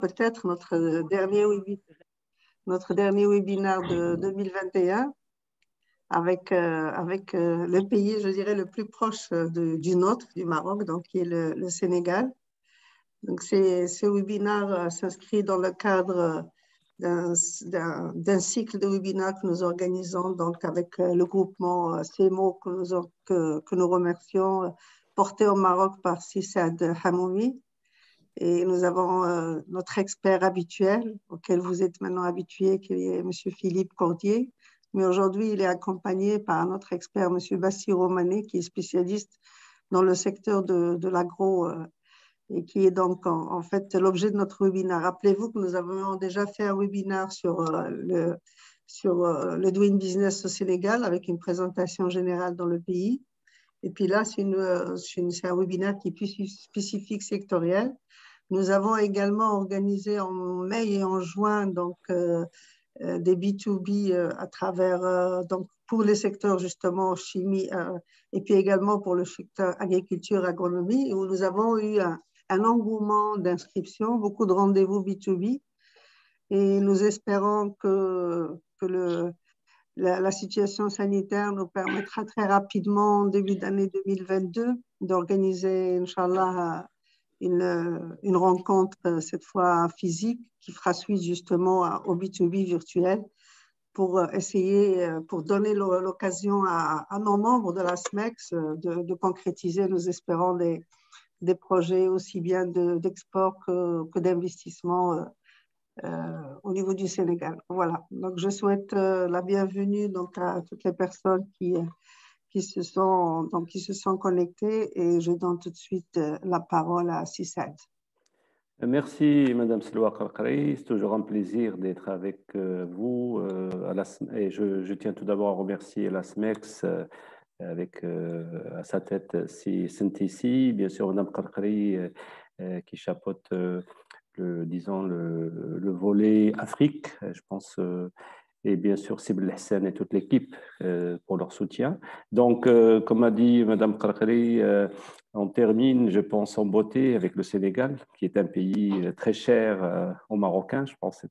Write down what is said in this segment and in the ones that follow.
peut-être notre dernier webinaire de 2021 avec le pays, je dirais, le plus proche du nôtre, du Maroc, donc qui est le Sénégal. Donc, ce webinaire s'inscrit dans le cadre d'un cycle de webinaires que nous organisons donc avec le groupement CEMO que nous remercions, porté au Maroc par Sissad Hamoumi. Et nous avons notre expert habituel, auquel vous êtes maintenant habitué, qui est M. Philippe Cordier. Mais aujourd'hui, il est accompagné par un autre expert, M. Bassirou Mané, qui est spécialiste dans le secteur de l'agro et qui est donc en fait l'objet de notre webinaire. Rappelez-vous que nous avons déjà fait un webinaire sur le Doing Business au Sénégal avec une présentation générale dans le pays. Et puis là, c'est un webinaire qui est plus spécifique sectoriel. Nous avons également organisé en mai et en juin donc, des B2B à travers, donc, pour les secteurs justement chimie et puis également pour le secteur agriculture, agronomie, où nous avons eu un engouement d'inscription, beaucoup de rendez-vous B2B. Et nous espérons que la situation sanitaire nous permettra très rapidement, en début d'année 2022, d'organiser, Inch'Allah, une rencontre, cette fois physique, qui fera suite justement au B2B virtuel pour essayer, pour donner l'occasion à nos membres de la SMEX de concrétiser, nous espérons, des projets aussi bien d'export que d'investissement au niveau du Sénégal. Voilà. Donc, je souhaite la bienvenue donc, à toutes les personnes qui se sont connectées et je donne tout de suite la parole à Sissad. Merci, Madame Selwa Karkari. C'est toujours un plaisir d'être avec vous. Et je tiens tout d'abord à remercier la SMEX avec à sa tête Sintisi, bien sûr Madame Karkari qui chapeaute le volet Afrique, je pense, et bien sûr Sibel Hassan et toute l'équipe pour leur soutien. Donc, comme a dit Madame Karkari, on termine, je pense, en beauté avec le Sénégal, qui est un pays très cher aux Marocains. Je pense que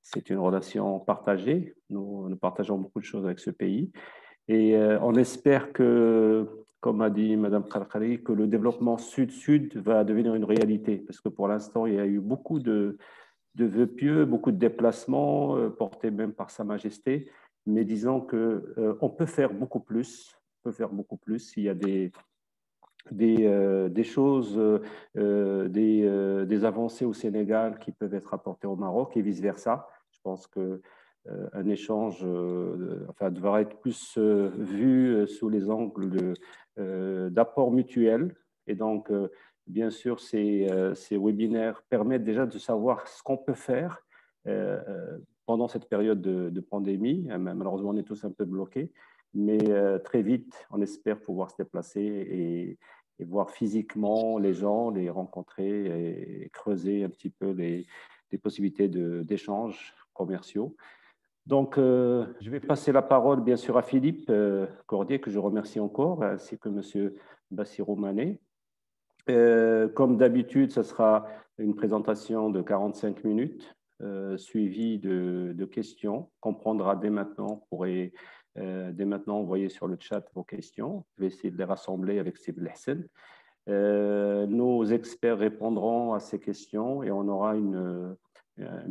c'est une relation partagée. Nous partageons beaucoup de choses avec ce pays. Et on espère que, comme a dit Mme Karkari, que le développement sud-sud va devenir une réalité. Parce que pour l'instant, il y a eu beaucoup de vœux pieux, beaucoup de déplacements portés même par Sa Majesté. Mais disons qu'on peut faire beaucoup plus. On peut faire beaucoup plus. Il y a des choses, des avancées au Sénégal qui peuvent être apportées au Maroc et vice-versa. Je pense qu'un échange devra être plus vu sous les angles d'apport mutuel. Et donc, bien sûr, ces webinaires permettent déjà de savoir ce qu'on peut faire pendant cette période de pandémie. Malheureusement, on est tous un peu bloqués. Mais très vite, on espère pouvoir se déplacer et voir physiquement les gens, les rencontrer et creuser un petit peu les possibilités d'échanges commerciaux. Donc, je vais passer la parole, bien sûr, à Philippe Cordier, que je remercie encore, ainsi que M. Bassirou Mané. Comme d'habitude, ce sera une présentation de 45 minutes, suivie de questions qu'on prendra dès maintenant. Dès maintenant, envoyer sur le chat vos questions. Je vais essayer de les rassembler avec Sibel Hassan. Nos experts répondront à ces questions et on aura une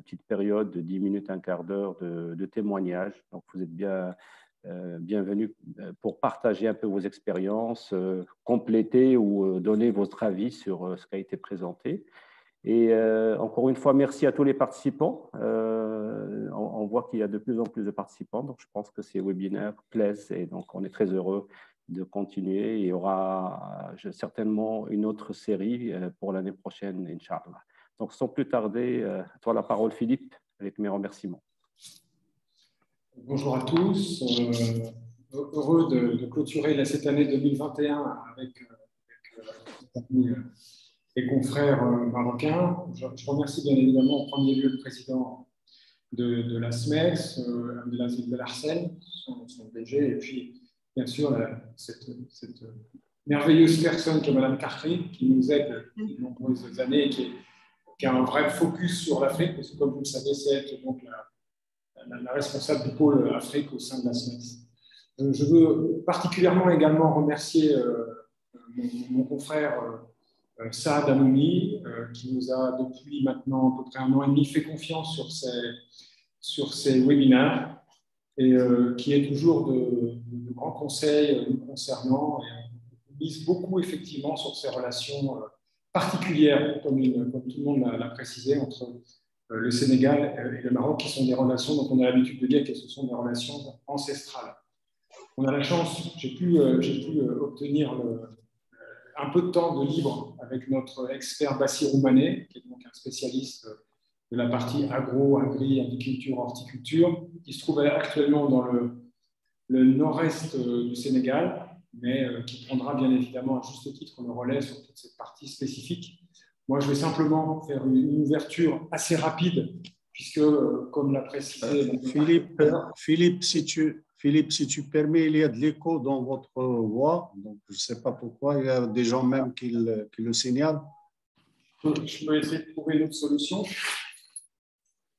petite période de 10 minutes, un quart d'heure de témoignages. Donc, vous êtes bienvenus pour partager un peu vos expériences, compléter ou donner votre avis sur ce qui a été présenté. Et encore une fois, merci à tous les participants. On voit qu'il y a de plus en plus de participants, donc je pense que ces webinaires plaisent et donc on est très heureux de continuer. Il y aura certainement une autre série pour l'année prochaine, Inch'Allah. Donc sans plus tarder, à toi la parole Philippe, avec mes remerciements. Bonjour à tous. Heureux de clôturer cette année 2021 avec les confrères marocains. Je remercie bien évidemment en premier lieu le président de la SMEX, Abdelaziz Belharsen, son DG, et puis bien sûr cette merveilleuse personne que Mme Karkari, qui nous aide depuis de nombreuses années, qui qui a un vrai focus sur l'Afrique, parce que comme vous le savez, c'est donc la responsable du pôle Afrique au sein de la SMEX. Je veux particulièrement également remercier mon confrère Saad Amouni, qui nous a depuis maintenant à peu près 1 an et demi fait confiance sur ces webinaires et qui est toujours de grands conseils nous concernant. Et on mise beaucoup effectivement sur ces relations particulières, comme tout le monde l'a précisé, entre le Sénégal et le Maroc, qui sont des relations dont on a l'habitude de dire que ce sont des relations ancestrales. On a la chance, j'ai pu obtenir un peu de temps de libre avec notre expert Bassirou Mané, qui est donc un spécialiste de la partie agro, agri, agriculture, horticulture, qui se trouve actuellement dans le nord-est du Sénégal, mais qui prendra bien évidemment à juste titre le relais sur toute cette partie spécifique. Moi, je vais simplement faire une ouverture assez rapide, puisque, comme l'a précisé... Philippe, si tu permets, il y a de l'écho dans votre voix, donc je ne sais pas pourquoi, il y a des gens même qui le signalent. Je vais essayer de trouver une autre solution.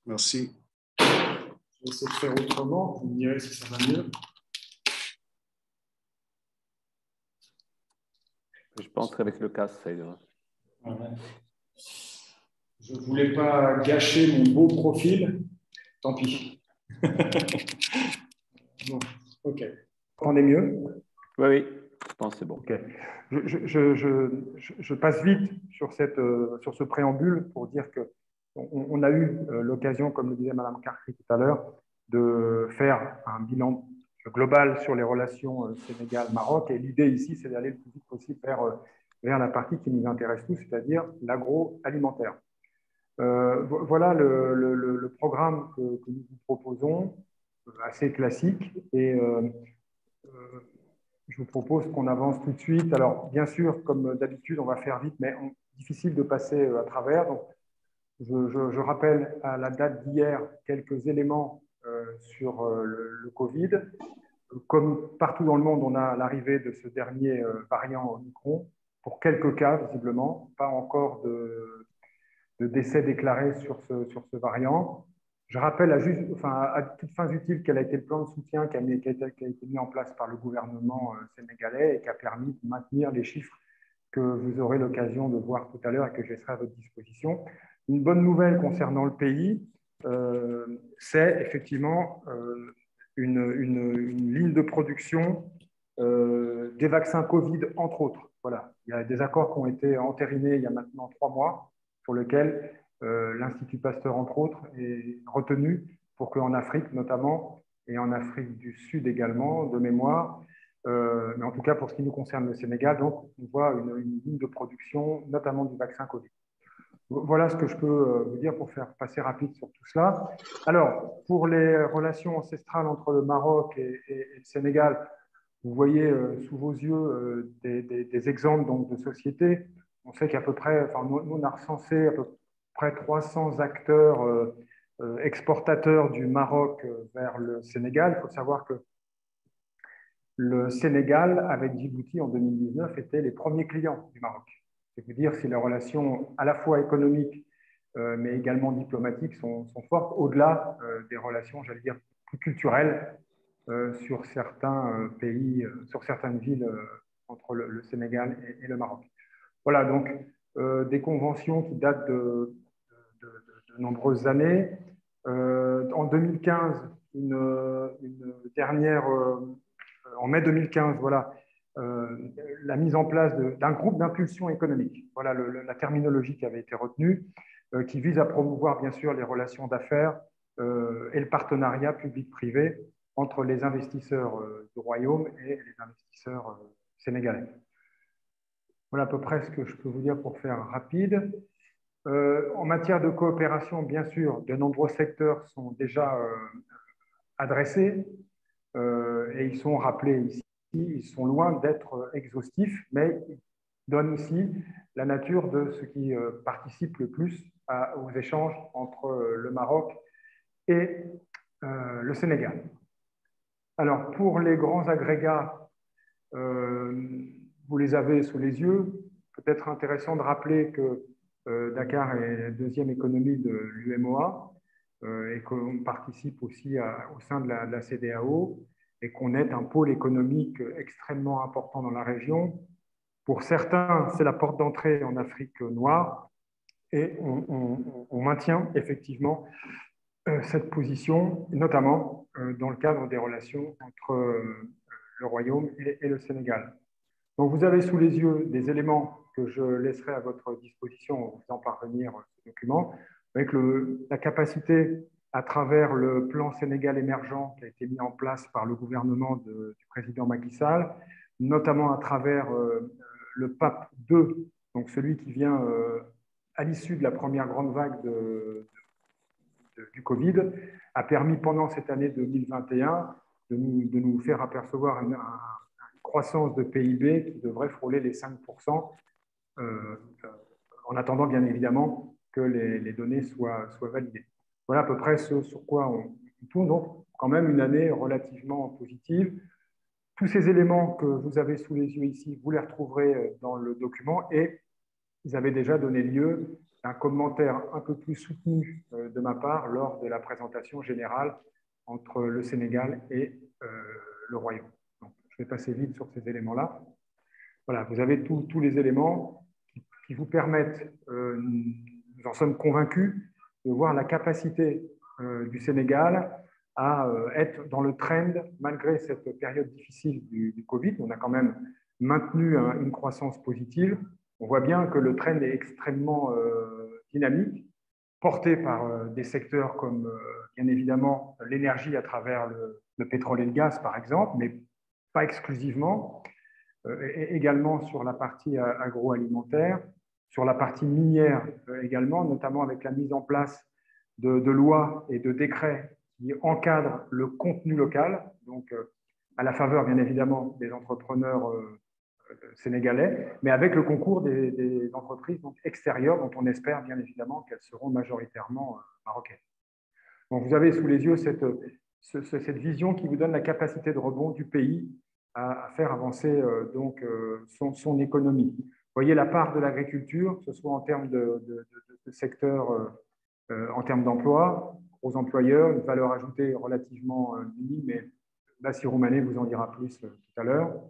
Merci. Je vais essayer de faire autrement, vous me direz si ça va mieux. Je pense qu'avec le casque, ça ira. Je ne voulais pas gâcher mon beau profil, tant pis. Bon, ok. Vous entendez mieux? Oui, je pense que c'est bon. Okay. Je passe vite sur ce préambule pour dire qu'on a eu l'occasion, comme le disait Mme Karkri tout à l'heure, de faire un bilan global sur les relations Sénégal-Maroc. Et l'idée ici, c'est d'aller le plus vite possible vers la partie qui nous intéresse tous, c'est-à-dire l'agroalimentaire. Voilà le programme que nous vous proposons, assez classique. Et je vous propose qu'on avance tout de suite. Alors, bien sûr, comme d'habitude, on va faire vite, mais difficile de passer à travers. Donc, je rappelle à la date d'hier quelques éléments sur le Covid. Comme partout dans le monde, on a l'arrivée de ce dernier variant Omicron, pour quelques cas, visiblement, pas encore de décès déclarés sur ce variant. Je rappelle à toutes fins utiles quel a été le plan de soutien qui a été mis en place par le gouvernement sénégalais et qui a permis de maintenir les chiffres que vous aurez l'occasion de voir tout à l'heure et que je laisserai à votre disposition. Une bonne nouvelle concernant le pays, c'est effectivement une ligne de production des vaccins Covid, entre autres. Voilà. Il y a des accords qui ont été entérinés il y a maintenant 3 mois, sur lequel l'Institut Pasteur, entre autres, est retenu pour qu'en Afrique, notamment, et en Afrique du Sud également, de mémoire, mais en tout cas pour ce qui nous concerne le Sénégal, donc on voit une ligne de production, notamment du vaccin Covid. Voilà ce que je peux vous dire pour faire passer rapide sur tout cela. Alors, pour les relations ancestrales entre le Maroc et le Sénégal, vous voyez sous vos yeux des exemples donc, de sociétés. On sait qu'à peu près, nous on a recensé à peu près 300 acteurs exportateurs du Maroc vers le Sénégal. Il faut savoir que le Sénégal, avec Djibouti en 2019, était les premiers clients du Maroc. C'est vous dire si les relations à la fois économiques mais également diplomatiques sont fortes, au-delà des relations, j'allais dire, plus culturelles sur certains pays, sur certaines villes entre le Sénégal et le Maroc. Voilà, donc des conventions qui datent de nombreuses années. En 2015, une dernière, en mai 2015, voilà, la mise en place d'un groupe d'impulsion économique. Voilà la terminologie qui avait été retenue, qui vise à promouvoir bien sûr les relations d'affaires et le partenariat public-privé entre les investisseurs du Royaume et les investisseurs sénégalais. Voilà à peu près ce que je peux vous dire pour faire rapide. En matière de coopération, bien sûr, de nombreux secteurs sont déjà adressés et ils sont rappelés ici. Ils sont loin d'être exhaustifs, mais ils donnent aussi la nature de ce qui participe le plus aux échanges entre le Maroc et le Sénégal. Alors, pour les grands agrégats, vous les avez sous les yeux. Peut-être intéressant de rappeler que Dakar est la deuxième économie de l'UMOA et qu'on participe aussi au sein de la CEDEAO et qu'on est un pôle économique extrêmement important dans la région. Pour certains, c'est la porte d'entrée en Afrique noire et on maintient effectivement cette position, notamment dans le cadre des relations entre le Royaume et le Sénégal. Donc, vous avez sous les yeux des éléments que je laisserai à votre disposition en faisant parvenir ce document, avec la capacité, à travers le plan Sénégal émergent qui a été mis en place par le gouvernement du président Macky Sall, notamment à travers le PAP 2, donc celui qui vient à l'issue de la première grande vague du Covid, a permis pendant cette année 2021 de nous faire apercevoir une croissance de PIB qui devrait frôler les 5%, en attendant bien évidemment que les données soient validées. Voilà à peu près ce sur quoi on tourne, donc quand même une année relativement positive. Tous ces éléments que vous avez sous les yeux ici, vous les retrouverez dans le document et ils avaient déjà donné lieu à un commentaire un peu plus soutenu de ma part lors de la présentation générale entre le Sénégal et le Royaume. Donc, je vais passer vite sur ces éléments-là. Voilà, vous avez tous les éléments qui vous permettent, nous en sommes convaincus, de voir la capacité du Sénégal à être dans le trend malgré cette période difficile du Covid. On a quand même maintenu une croissance positive. On voit bien que le trend est extrêmement dynamique, porté par des secteurs comme, bien évidemment, l'énergie à travers le pétrole et le gaz, par exemple, mais pas exclusivement, et également sur la partie agroalimentaire, sur la partie minière également, notamment avec la mise en place de lois et de décrets qui encadrent le contenu local, donc à la faveur, bien évidemment, des entrepreneurs sénégalais, mais avec le concours des entreprises donc extérieures, dont on espère bien évidemment qu'elles seront majoritairement marocaines. Donc vous avez sous les yeux cette vision qui vous donne la capacité de rebond du pays à faire avancer donc son économie. Vous voyez la part de l'agriculture, que ce soit en termes de secteur, en termes d'emploi, gros employeurs, une valeur ajoutée relativement minime, mais Bassirou Mané vous en dira plus tout à l'heure.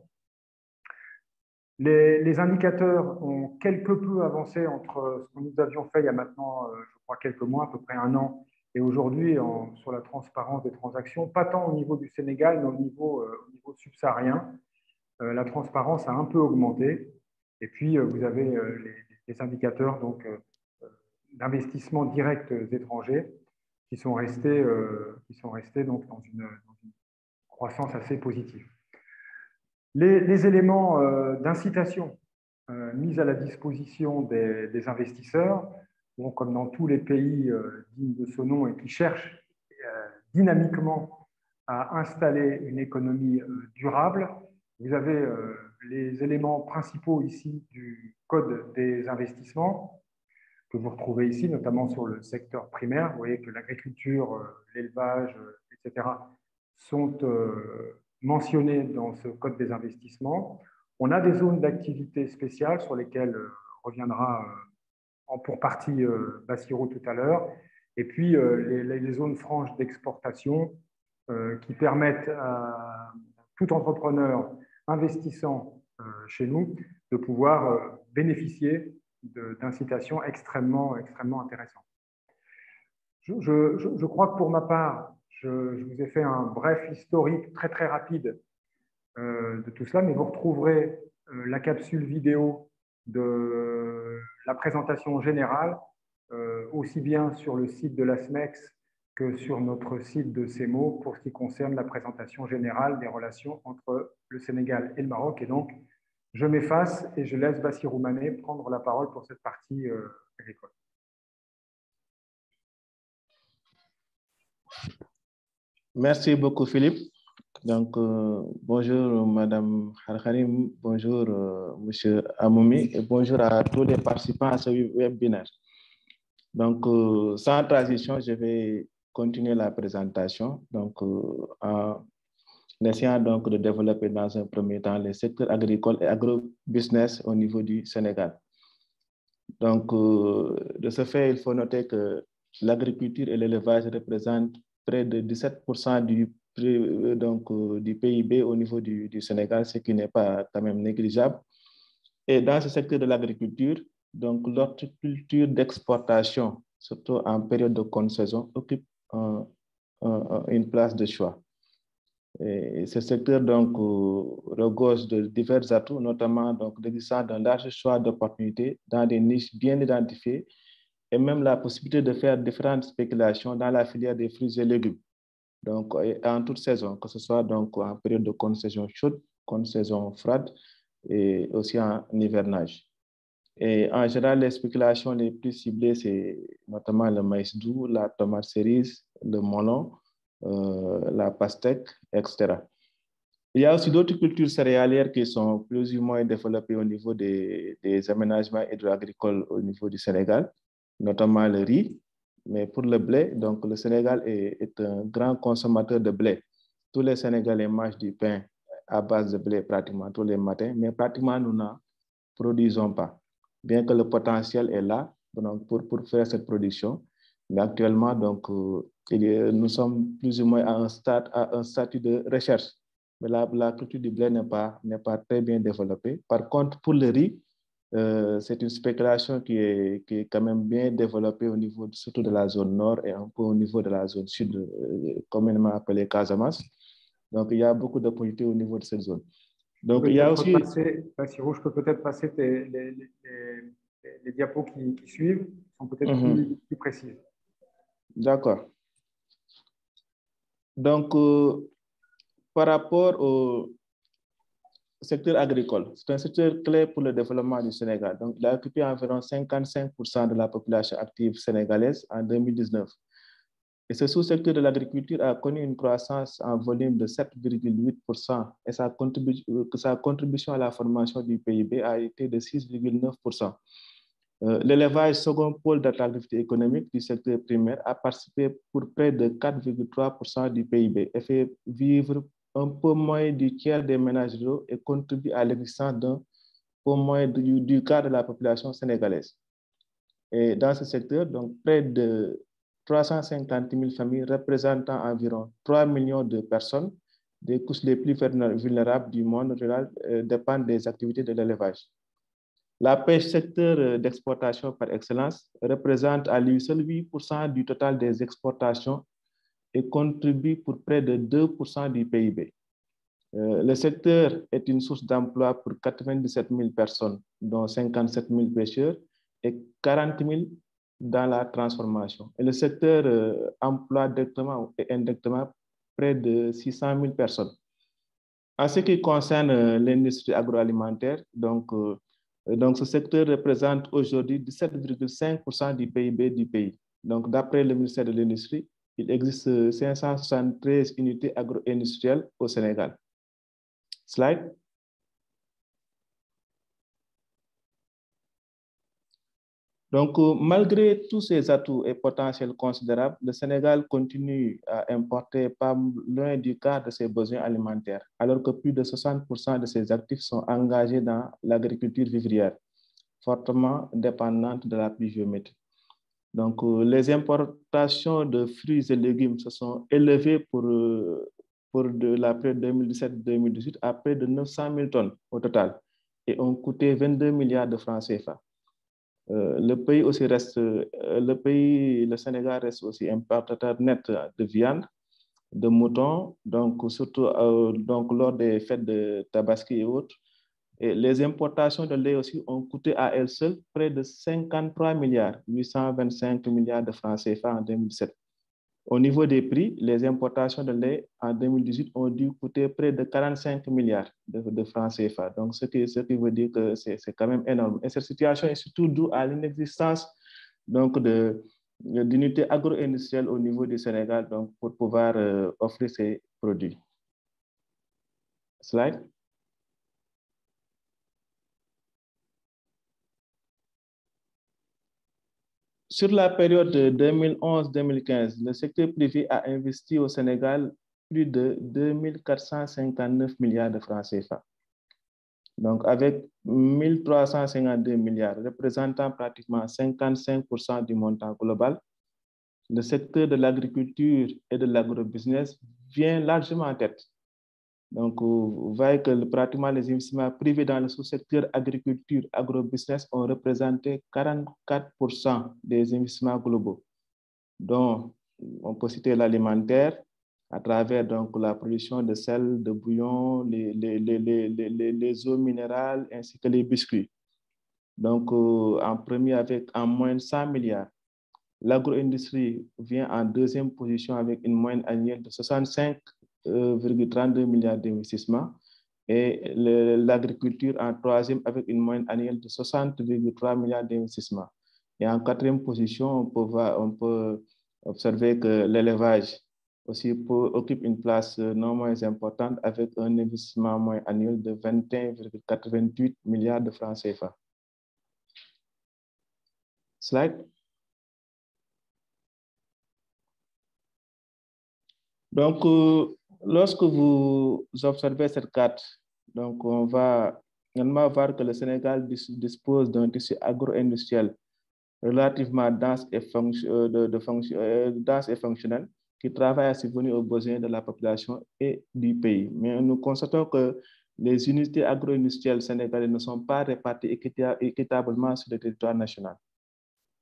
Les indicateurs ont quelque peu avancé entre ce que nous avions fait il y a maintenant, je crois, quelques mois, à peu près un an, et aujourd'hui sur la transparence des transactions, pas tant au niveau du Sénégal, mais au niveau subsaharien. La transparence a un peu augmenté. Et puis, vous avez les indicateurs d'investissement direct étrangers qui sont restés donc, dans une croissance assez positive. Les éléments d'incitation mis à la disposition des investisseurs, bon, comme dans tous les pays dignes de ce nom et qui cherchent dynamiquement à installer une économie durable, vous avez les éléments principaux ici du Code des investissements que vous retrouvez ici, notamment sur le secteur primaire. Vous voyez que l'agriculture, l'élevage, etc. sont mentionnés dans ce Code des investissements. On a des zones d'activité spéciales sur lesquelles reviendra pour partie Bassirou tout à l'heure, et puis les zones franches d'exportation qui permettent à tout entrepreneur investissant chez nous de pouvoir bénéficier d'incitations extrêmement intéressantes. Je crois que pour ma part, je vous ai fait un bref historique très rapide de tout cela, mais vous retrouverez la capsule vidéo de la présentation générale, aussi bien sur le site de la SMEX que sur notre site de CEMO pour ce qui concerne la présentation générale des relations entre le Sénégal et le Maroc. Et donc, je m'efface et je laisse Bassirou Mané prendre la parole pour cette partie agricole. Merci beaucoup, Philippe. Donc, bonjour, Madame Harkarim, bonjour, Monsieur Amoumi, et bonjour à tous les participants à ce webinaire. Donc, sans transition, je vais continuer la présentation. Donc, en essayant donc de développer dans un premier temps les secteurs agricoles et agro-business au niveau du Sénégal. Donc, de ce fait, il faut noter que l'agriculture et l'élevage représentent près de 17% du PIB au niveau du Sénégal, ce qui n'est pas quand même négligeable. Et dans ce secteur de l'agriculture, donc l'horticulture d'exportation, surtout en période de contre-saison, occupe une place de choix. Et ce secteur donc regorge de divers atouts, notamment l'existence d'un large choix d'opportunités dans des niches bien identifiées et même la possibilité de faire différentes spéculations dans la filière des fruits et légumes. Donc, en toute saison, que ce soit donc en période de contre-saison chaude, contre-saison froide et aussi en hivernage. Et en général, les spéculations les plus ciblées, c'est notamment le maïs doux, la tomate cerise, le melon, la pastèque, etc. Il y a aussi d'autres cultures céréalières qui sont plus ou moins développées au niveau des aménagements hydro-agricoles au niveau du Sénégal, notamment le riz. Mais pour le blé, donc le Sénégal est un grand consommateur de blé. Tous les Sénégalais mangent du pain à base de blé pratiquement tous les matins, mais pratiquement nous n'en produisons pas. Bien que le potentiel est là donc, pour faire cette production. Mais actuellement, donc, nous sommes plus ou moins à un statut de recherche. Mais la culture du blé n'est pas très bien développée. Par contre, pour le riz, c'est une spéculation qui est quand même bien développée au niveau surtout de la zone nord et un peu au niveau de la zone sud, communément appelée Casamance. Donc, il y a beaucoup d'opportunités au niveau de cette zone. Donc, il y a aussi... Bassirou, je peux peut-être passer les diapos qui suivent, qui sont peut-être plus précises. D'accord. Donc, par rapport au secteur agricole, c'est un secteur clé pour le développement du Sénégal. Donc, il a occupé environ 55% de la population active sénégalaise en 2019. Et ce sous-secteur de l'agriculture a connu une croissance en volume de 7,8% et sa contribution à la formation du PIB a été de 6,9%. L'élevage, second pôle d'attractivité économique du secteur primaire, a participé pour près de 4,3% du PIB et fait vivre un peu moins du tiers des ménages ruraux et contribue à l'existence d'un peu moins du quart de la population sénégalaise. Et dans ce secteur, donc près de 350 000 familles représentant environ 3 millions de personnes, des couches les plus vulnérables du monde rural, dépendent des activités de l'élevage. La pêche, secteur d'exportation par excellence, représente à lui seul 8% du total des exportations et contribue pour près de 2% du PIB. Le secteur est une source d'emploi pour 97 000 personnes, dont 57 000 pêcheurs et 40 000 dans la transformation. Et le secteur emploie directement et indirectement près de 600 000 personnes. En ce qui concerne l'industrie agroalimentaire, donc ce secteur représente aujourd'hui 17,5% du PIB du pays. Donc, d'après le ministère de l'Industrie, il existe 573 unités agro-industrielles au Sénégal. Slide. Donc, malgré tous ces atouts et potentiels considérables, le Sénégal continue à importer pas loin du quart de ses besoins alimentaires, alors que plus de 60% de ses actifs sont engagés dans l'agriculture vivrière, fortement dépendante de la pluviométrie. Donc, les importations de fruits et légumes se sont élevées pour la période 2017-2018 à près de 900 000 tonnes au total et ont coûté 22 milliards de francs CFA. Le Sénégal reste aussi importateur net de viande, de mouton, donc surtout lors des fêtes de Tabaski et autres. Et les importations de lait aussi ont coûté à elles seules près de 53 milliards, 825 milliards de francs CFA en 2017. Au niveau des prix, les importations de lait en 2018 ont dû coûter près de 45 milliards de francs CFA. Donc, ce qui veut dire que c'est quand même énorme. Et cette situation est surtout due à l'inexistence d'unités agro-industrielles au niveau du Sénégal donc, pour pouvoir offrir ces produits. Slide. Sur la période de 2011-2015, le secteur privé a investi au Sénégal plus de 2 459 milliards de francs CFA. Donc, avec 1 352 milliards, représentant pratiquement 55% du montant global, le secteur de l'agriculture et de l'agrobusiness vient largement en tête. Donc, vous voyez que pratiquement les investissements privés dans le sous-secteur agriculture, agrobusiness ont représenté 44% des investissements globaux, dont on peut citer l'alimentaire, à travers donc, la production de sel, de bouillon, les eaux minérales ainsi que les biscuits. Donc, en premier avec en moyenne 100 milliards. L'agro-industrie vient en deuxième position avec une moyenne annuelle de 65,32 milliards d'investissements et l'agriculture en troisième avec une moyenne annuelle de 60,3 milliards d'investissements. Et en quatrième position, on peut observer que l'élevage aussi occupe une place non moins importante avec un investissement moyen annuel de 21,88 milliards de francs CFA. Slide. Donc, lorsque vous observez cette carte, donc on va également voir que le Sénégal dispose d'un tissu agro-industriel relativement dense et fonctionnel qui travaille à subvenir aux besoins de la population et du pays. Mais nous constatons que les unités agro-industrielles sénégalaises ne sont pas réparties équitablement sur le territoire national.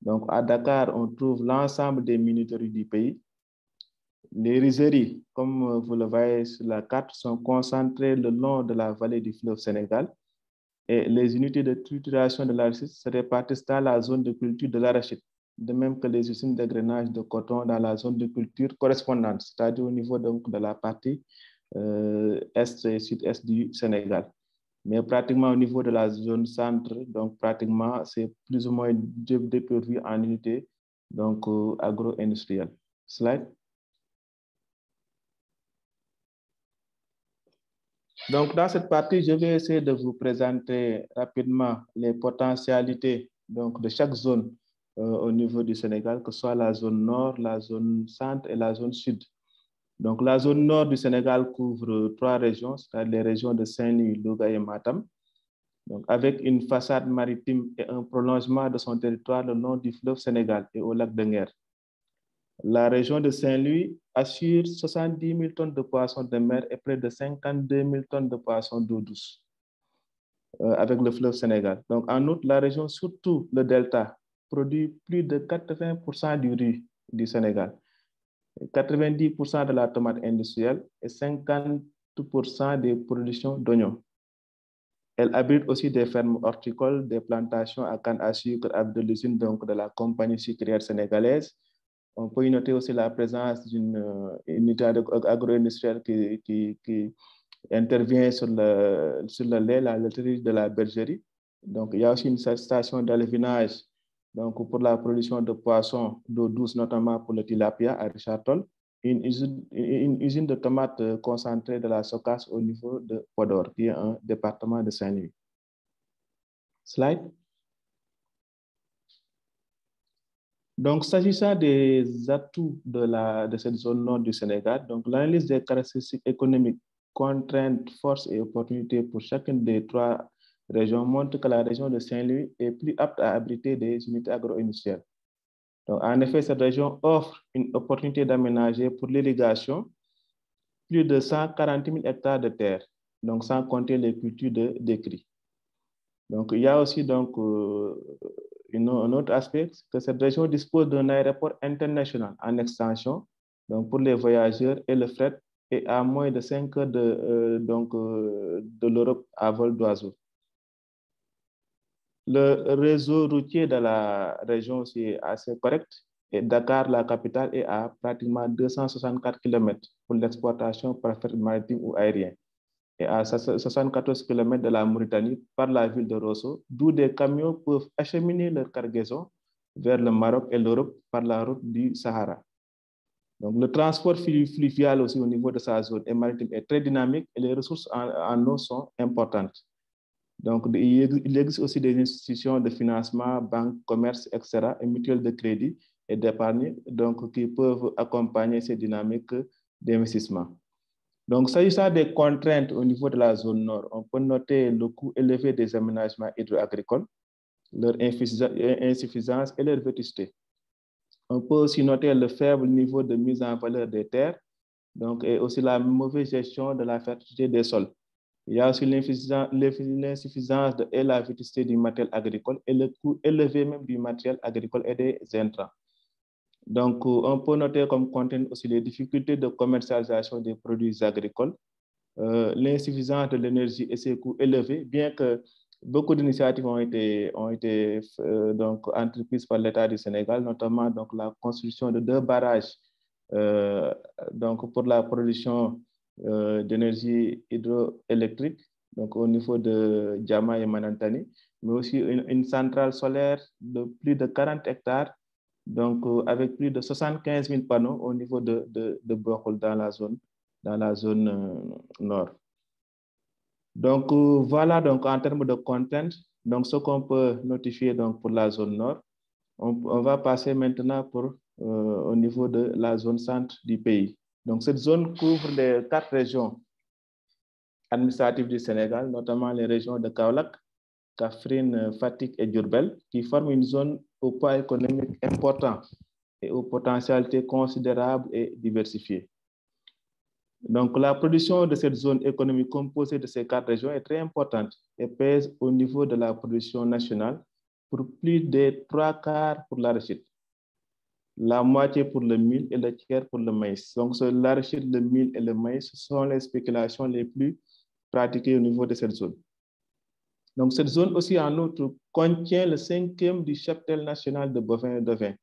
Donc, à Dakar, on trouve l'ensemble des miniteries du pays. Les rizeries, comme vous le voyez sur la carte, sont concentrées le long de la vallée du fleuve Sénégal et les unités de trituration de l'arachide se répartissent dans la zone de culture de l'arachide, de même que les usines d'agrénage de coton dans la zone de culture correspondante, c'est-à-dire au niveau donc, de la partie est et sud-est du Sénégal. Mais pratiquement au niveau de la zone centre, donc pratiquement c'est plus ou moins dépourvu en unité donc agro-industrielle. Slide. Donc, dans cette partie, je vais essayer de vous présenter rapidement les potentialités donc, de chaque zone au niveau du Sénégal, que ce soit la zone nord, la zone centre et la zone sud. Donc, la zone nord du Sénégal couvre 3 régions, c'est-à-dire les régions de Saint-Louis, Louga et Matam, donc, avec une façade maritime et un prolongement de son territoire le long du fleuve Sénégal et au lac de Nguer. La région de Saint-Louis assure 70 000 tonnes de poissons de mer et près de 52 000 tonnes de poissons d'eau douce avec le fleuve Sénégal. Donc, en outre, la région, surtout le delta, produit plus de 80% du riz du Sénégal, 90% de la tomate industrielle et 50% des productions d'oignons. Elle abrite aussi des fermes horticoles, des plantations à canne à sucre avec de l'usine de la compagnie sucrière sénégalaise. On peut y noter aussi la présence d'une unité agro-industrielle qui intervient sur le lait, la laiterie de la bergerie. Donc, il y a aussi une station d'alevinage donc pour la production de poissons d'eau douce, notamment pour le tilapia à Richard Toll. Une usine de tomates concentrée de la Sokas au niveau de Podor, qui est un département de Saint-Louis. Slide. Donc, s'agissant des atouts de cette zone nord du Sénégal, donc l'analyse des caractéristiques économiques, contraintes, forces et opportunités pour chacune des 3 régions montre que la région de Saint-Louis est plus apte à abriter des unités agro-industrielles. Donc, en effet, cette région offre une opportunité d'aménager pour l'irrigation plus de 140 000 hectares de terre, donc sans compter les cultures de cris. Donc, il y a aussi donc, un autre aspect, que cette région dispose d'un aéroport international en extension donc pour les voyageurs et le fret, et à moins de 5 heures de l'Europe à vol d'oiseau. Le réseau routier de la région aussi est assez correct. Et Dakar, la capitale, est à pratiquement 264 km pour l'exportation par fret maritime ou aérien, et à 74 km de la Mauritanie par la ville de Rosso, d'où des camions peuvent acheminer leur cargaison vers le Maroc et l'Europe par la route du Sahara. Donc, le transport fluvial aussi au niveau de sa zone et maritime est très dynamique et les ressources en eau sont importantes. Donc, il existe aussi des institutions de financement, banques, commerce, etc., et mutuelles de crédit et d'épargne, donc qui peuvent accompagner ces dynamiques d'investissement. Donc, s'agissant des contraintes au niveau de la zone nord, on peut noter le coût élevé des aménagements hydro-agricoles, leur insuffisance et leur vétusté. On peut aussi noter le faible niveau de mise en valeur des terres, donc, et aussi la mauvaise gestion de la fertilité des sols. Il y a aussi l'insuffisance et la vétusté du matériel agricole et le coût élevé même du matériel agricole et des intrants. Donc, on peut noter comme contrainte aussi les difficultés de commercialisation des produits agricoles, l'insuffisance de l'énergie et ses coûts élevés, bien que beaucoup d'initiatives ont été donc entreprises par l'État du Sénégal, notamment donc la construction de 2 barrages donc pour la production d'énergie hydroélectrique, donc au niveau de Diama et Manantani, mais aussi une centrale solaire de plus de 40 hectares, donc avec plus de 75 000 panneaux au niveau de Bokhol dans la zone nord. Donc voilà, donc en termes de content, donc ce qu'on peut notifier donc pour la zone nord, on va passer maintenant au niveau de la zone centre du pays. Donc cette zone couvre les 4 régions administratives du Sénégal, notamment les régions de Kaolack, Kaffrine, Fatick et Diourbel, qui forment une zone au poids économique important et aux potentialités considérables et diversifiées. Donc, la production de cette zone économique composée de ces 4 régions est très importante et pèse au niveau de la production nationale pour plus de 3/4 pour l'arachide, la moitié pour le mil et le tiers pour le maïs. Donc, l'arachide, le mil et le maïs sont les spéculations les plus pratiquées au niveau de cette zone. Donc, cette zone aussi, en outre, contient le 5e du cheptel national de bovins et de vin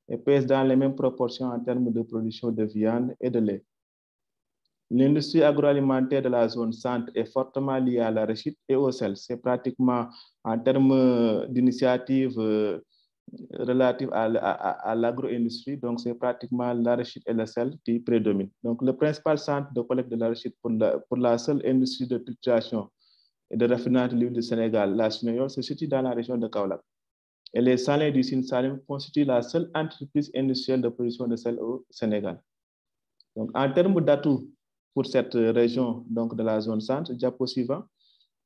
et pèse dans les mêmes proportions en termes de production de viande et de lait. L'industrie agroalimentaire de la zone centre est fortement liée à l'arachide et au sel. C'est pratiquement en termes d'initiatives relatives à l'agro-industrie, donc c'est pratiquement l'arachide et le sel qui prédominent. Donc, le principal centre de collecte de l'arachide pour la seule industrie de filtration et de raffinage de l'huile du Sénégal, la Suneyor, se situe dans la région de Kaolack. Et les salins du Sine Saloum constituent la seule entreprise industrielle de production de sel au Sénégal. Donc, en termes d'atouts pour cette région donc, de la zone centre, diapo suivant,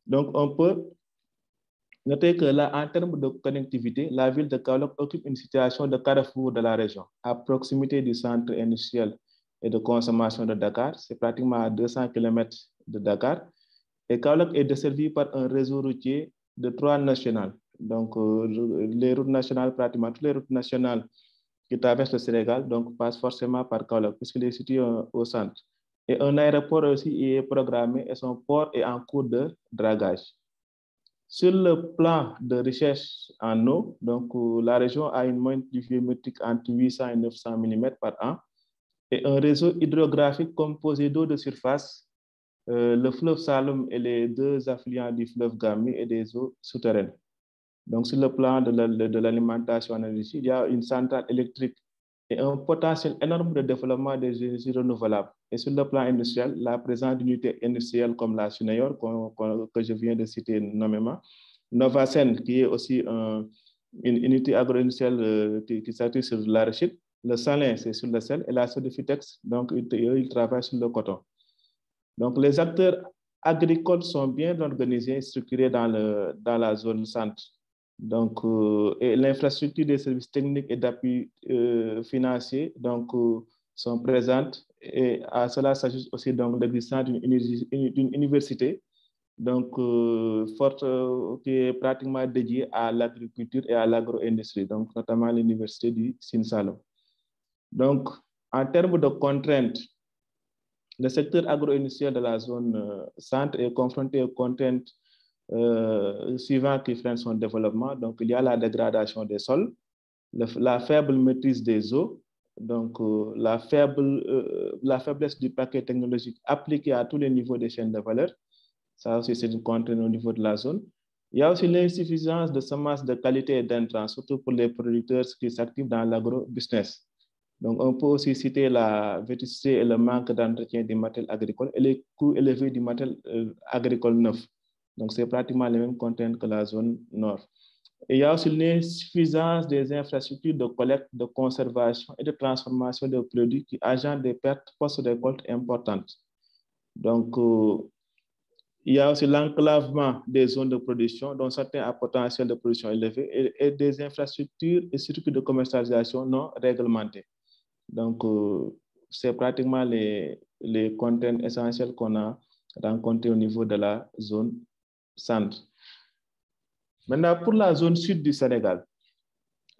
donc on peut noter que là, en termes de connectivité, la ville de Kaolack occupe une situation de carrefour de la région, à proximité du centre industriel et de consommation de Dakar. C'est pratiquement à 200 km de Dakar. Et Kaolack est desservi par un réseau routier de 3 nationales. Donc, les routes nationales, pratiquement toutes les routes nationales qui traversent le Sénégal, donc passent forcément par Kaolack, puisqu'il est situé au centre. Et un aéroport aussi est programmé et son port est en cours de dragage. Sur le plan de recherche en eau, donc la région a une moyenne pluviométrique entre 800 et 900 mm par an et un réseau hydrographique composé d'eau de surface, le fleuve Saloum et les 2 affluents du fleuve Gami et des eaux souterraines. Donc, sur le plan de l'alimentation en énergie, il y a une centrale électrique et un potentiel énorme de développement des énergies renouvelables. Et sur le plan industriel, la présence d'unités industrielles comme la Suneyor, que je viens de citer nommément, Novasen, qui est aussi une unité agro-industrielle qui s'appuie sur l'arachide, le salin, c'est sur le sel, et la Sodefitex, donc ils travaillent sur le coton. Donc, les acteurs agricoles sont bien organisés et structurés dans la zone centre. Donc, et l'infrastructure des services techniques et d'appui financier donc, sont présentes. Et à cela s'ajoute aussi donc l'existence d'une université donc, forte, qui est pratiquement dédiée à l'agriculture et à l'agro-industrie, donc notamment l'université du Sine Saloum. Donc, en termes de contraintes, le secteur agro-industriel de la zone centre est confronté aux contraintes suivant qui freinent son développement. Donc, il y a la dégradation des sols, la faible maîtrise des eaux, donc la faiblesse du paquet technologique appliqué à tous les niveaux des chaînes de valeur. Ça aussi, c'est une contrainte au niveau de la zone. Il y a aussi l'insuffisance de semences de qualité et d'intrants, surtout pour les producteurs qui s'activent dans l'agro-business. Donc, on peut aussi citer la vétusté et le manque d'entretien du matériel agricole et les coûts élevés du matériel agricole neuf. Donc, c'est pratiquement les mêmes contraintes que la zone nord. Et il y a aussi l'insuffisance des infrastructures de collecte, de conservation et de transformation des produits qui engendrent des pertes post-récolte importantes. Donc, il y a aussi l'enclavement des zones de production, dont certains à potentiel de production élevé, et des infrastructures et circuits de commercialisation non réglementés. Donc, c'est pratiquement les contraintes essentielles qu'on a rencontrées au niveau de la zone centre. Maintenant, pour la zone sud du Sénégal,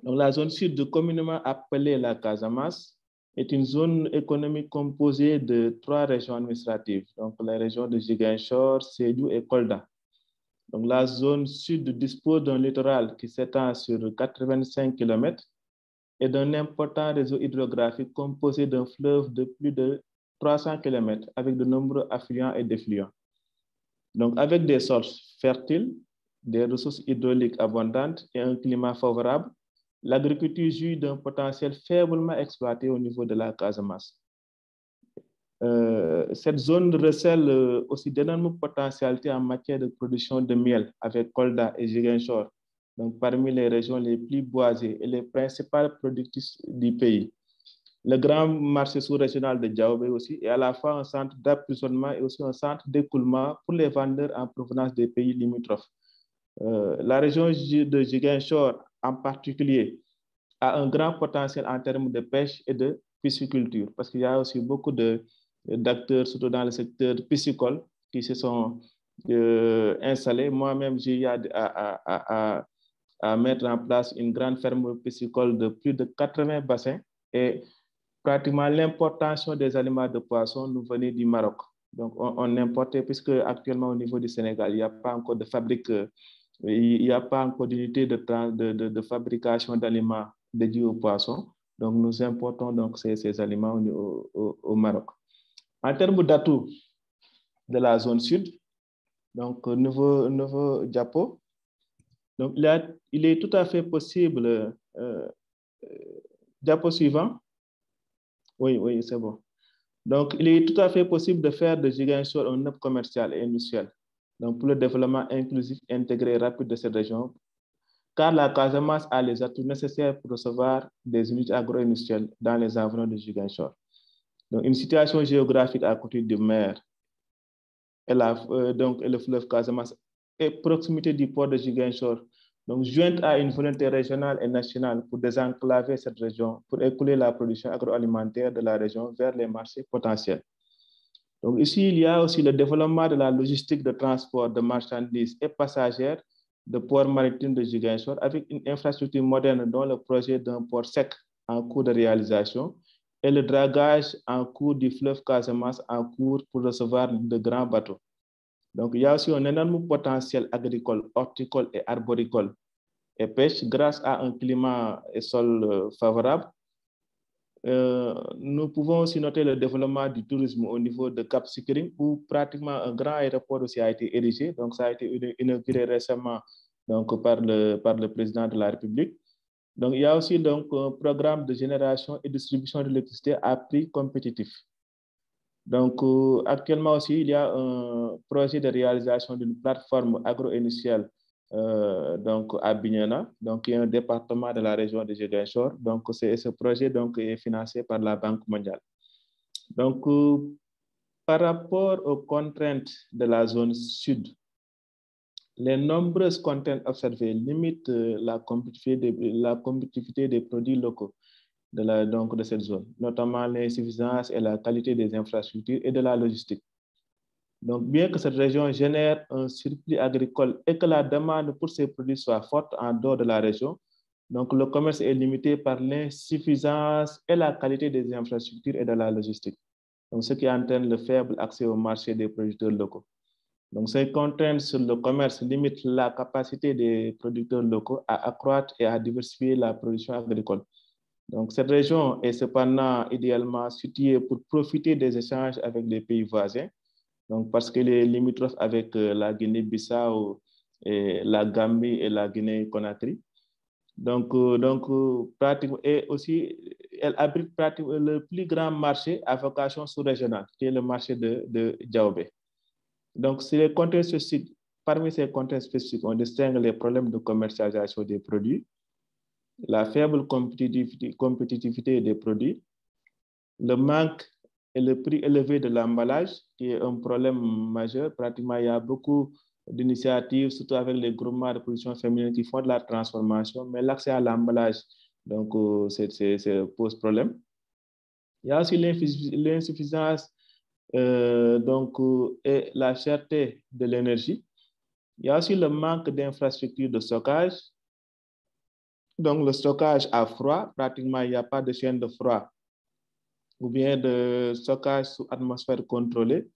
donc la zone sud, communément appelée la Casamance, est une zone économique composée de 3 régions administratives, donc la région de Ziguinchor, Sédhiou et Kolda. Donc la zone sud dispose d'un littoral qui s'étend sur 85 km et d'un important réseau hydrographique composé d'un fleuve de plus de 300 km avec de nombreux affluents et défluents. Donc avec des sources fertiles, des ressources hydrauliques abondantes et un climat favorable, l'agriculture jouit d'un potentiel faiblement exploité au niveau de la Casamance. Cette zone recèle aussi d'énormes potentialités en matière de production de miel avec Kolda et Ziguinchor, donc parmi les régions les plus boisées et les principales productrices du pays. Le grand marché sous-régional de Diaobé aussi est à la fois un centre d'approvisionnement et aussi un centre d'écoulement pour les vendeurs en provenance des pays limitrophes. La région de Ziguinchor en particulier a un grand potentiel en termes de pêche et de pisciculture, parce qu'il y a aussi beaucoup d'acteurs, surtout dans le secteur piscicole, qui se sont installés. Moi-même, j'ai eu à mettre en place une grande ferme piscicole de plus de 80 bassins et pratiquement l'importation des aliments de poisson nous venait du Maroc. Donc, on importait, puisque actuellement au niveau du Sénégal, il n'y a pas encore de fabrique, il n'y a pas encore d'unité de fabrication d'aliments dédiés aux poissons. Donc, nous importons donc ces aliments au Maroc. En termes d'atouts de la zone sud, donc nouveau diapo, donc il est tout à fait possible, diapo suivant, oui, c'est bon. Donc, il est tout à fait possible de faire de Ziguinchor un hub commercial et industriel, donc pour le développement inclusif, intégré et rapide de cette région, car la Casamance a les atouts nécessaires pour recevoir des unités agro-industrielles dans les environs de Ziguinchor. Donc, une situation géographique à côté de mer et le fleuve Casamance et proximité du port de Ziguinchor, donc jointe à une volonté régionale et nationale pour désenclaver cette région, pour écouler la production agroalimentaire de la région vers les marchés potentiels. Donc ici, il y a aussi le développement de la logistique de transport de marchandises et passagères de port maritime de Ziguinchor avec une infrastructure moderne dont le projet d'un port sec en cours de réalisation et le dragage en cours du fleuve Casamance en cours pour recevoir de grands bateaux. Donc, il y a aussi un énorme potentiel agricole, horticole et arboricole et pêche grâce à un climat et sol favorable. Nous pouvons aussi noter le développement du tourisme au niveau de Cap Skirring où pratiquement un grand aéroport aussi a été érigé. Donc, ça a été inauguré récemment donc, par le président de la République. Donc, il y a aussi donc, un programme de génération et distribution d'électricité à prix compétitif. Donc, actuellement aussi, il y a un projet de réalisation d'une plateforme agro-industrielle donc à Bignona, donc qui est un département de la région de Ziguinchor. Donc, ce projet donc, est financé par la Banque mondiale. Donc, par rapport aux contraintes de la zone sud, les nombreuses contraintes observées limitent la compétitivité des produits locaux de cette zone, notamment l'insuffisance et la qualité des infrastructures et de la logistique. Donc, bien que cette région génère un surplus agricole et que la demande pour ces produits soit forte en dehors de la région, donc le commerce est limité par l'insuffisance et la qualité des infrastructures et de la logistique. Donc, ce qui entraîne le faible accès au marché des producteurs locaux. Donc, ces contraintes sur le commerce limitent la capacité des producteurs locaux à accroître et à diversifier la production agricole. Donc, cette région est cependant idéalement située pour profiter des échanges avec les pays voisins, donc parce qu'elle est limitrophe avec la Guinée-Bissau, la Gambie et la Guinée-Conakry. Donc, pratiquement, et aussi, elle abrite pratiquement le plus grand marché à vocation sous-régionale, qui est le marché de Diaobé. Donc, parmi ces contraintes spécifiques, on distingue les problèmes de commercialisation des produits, la faible compétitivité des produits, le manque et le prix élevé de l'emballage, qui est un problème majeur. Pratiquement, il y a beaucoup d'initiatives, surtout avec les groupements de production féminine qui font de la transformation, mais l'accès à l'emballage, donc, pose problème. Il y a aussi l'insuffisance et la cherté de l'énergie. Il y a aussi le manque d'infrastructures de stockage. Donc, le stockage à froid, pratiquement, il n'y a pas de chaîne de froid ou bien de stockage sous atmosphère contrôlée.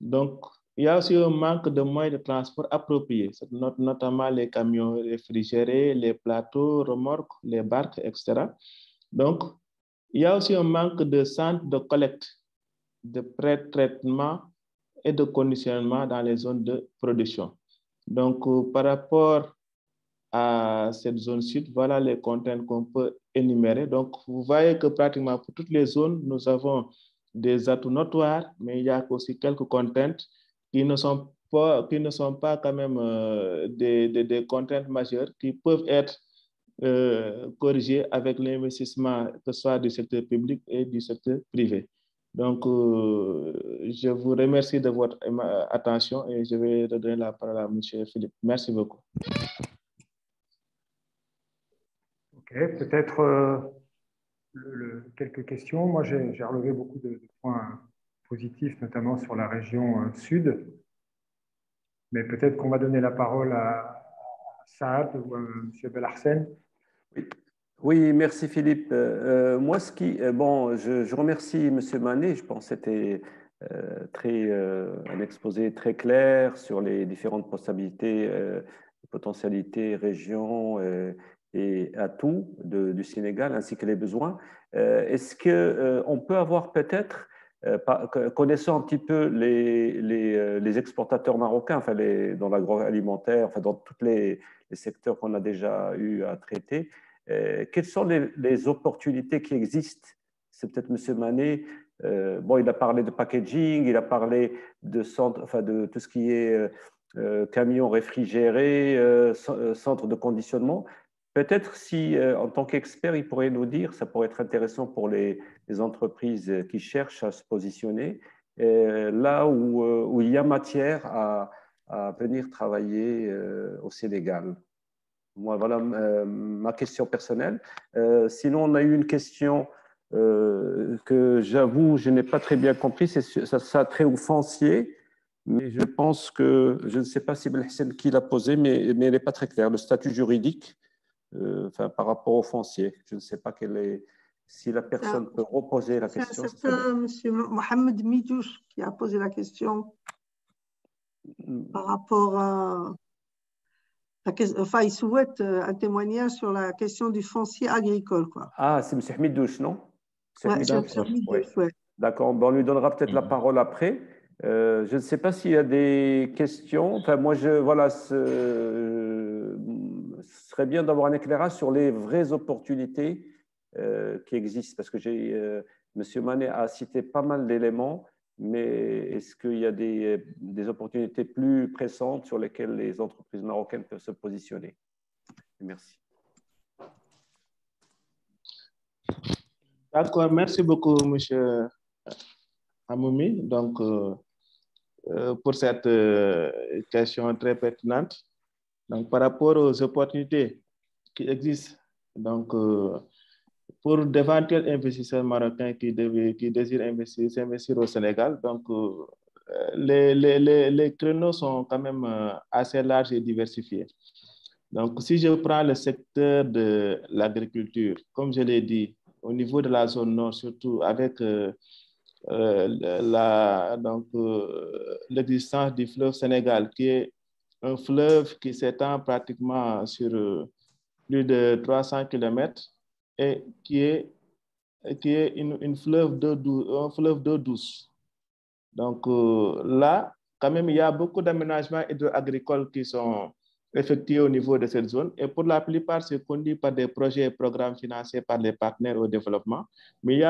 Donc, il y a aussi un manque de moyens de transport appropriés, notamment les camions réfrigérés, les plateaux, remorques, les barques, etc. Donc, il y a aussi un manque de centres de collecte, de pré-traitement et de conditionnement dans les zones de production. Donc, par rapport à cette zone sud, voilà les contraintes qu'on peut énumérer. Donc, vous voyez que pratiquement pour toutes les zones, nous avons des atouts notoires, mais il y a aussi quelques contraintes qui ne sont pas quand même des contraintes majeures qui peuvent être corrigées avec l'investissement, que ce soit du secteur public et du secteur privé. Donc, je vous remercie de votre attention et je vais redonner la parole à M. Philippe. Merci beaucoup. Ok, peut-être quelques questions. Moi, j'ai relevé beaucoup de points positifs, notamment sur la région sud. Mais peut-être qu'on va donner la parole à Saad ou à M. Belarsen. Oui. Oui, merci Philippe. Moi, je remercie M. Manet. Je pense que c'était un exposé très clair sur les différentes possibilités, potentialités, régions et atouts du Sénégal, ainsi que les besoins. Est-ce qu'on peut avoir peut-être, connaissant un petit peu les exportateurs marocains, enfin dans l'agroalimentaire, enfin dans tous les secteurs qu'on a déjà eu à traiter, quelles sont les opportunités qui existent? C'est peut-être M. Manet. Il a parlé de packaging, il a parlé de tout ce qui est camions réfrigérés, centres de conditionnement. Peut-être si, en tant qu'expert, il pourrait nous dire, ça pourrait être intéressant pour les entreprises qui cherchent à se positionner, là où il y a matière à venir travailler au Sénégal. Moi, voilà ma question personnelle. Sinon, on a eu une question que j'avoue, je n'ai pas très bien compris. Ça a trait au foncier, mais je pense que, je ne sais pas si Belhassan qui l'a posé, mais elle n'est pas très claire. Le statut juridique par rapport au foncier. Je ne sais pas si la personne peut reposer la question. C'est M. Mohamed Midouche qui a posé la question par rapport à... Enfin, il souhaite un témoignage sur la question du foncier agricole, quoi. Ah, c'est M. Midouche, non? Oui, c'est M. Midouche, oui. D'accord, on lui donnera peut-être la parole après. Je ne sais pas s'il y a des questions. Enfin, moi, ce serait bien d'avoir un éclairage sur les vraies opportunités qui existent, parce que M. Manet a cité pas mal d'éléments, mais est-ce qu'il y a des opportunités plus pressantes sur lesquelles les entreprises marocaines peuvent se positionner? Merci. D'accord, merci beaucoup, M. Amoumi, donc, pour cette question très pertinente. Donc, par rapport aux opportunités qui existent, donc, pour d'éventuels investisseurs marocains qui désirent s'investir au Sénégal, donc, les créneaux sont quand même assez larges et diversifiés. Donc, si je prends le secteur de l'agriculture, comme je l'ai dit, au niveau de la zone nord, surtout avec l'existence du fleuve Sénégal, qui est un fleuve qui s'étend pratiquement sur plus de 300 km et qui est un fleuve d'eau douce. Donc là, quand même, il y a beaucoup d'aménagements hydro-agricoles qui sont effectués au niveau de cette zone. Et pour la plupart, c'est conduit par des projets et programmes financés par les partenaires au développement. Mais il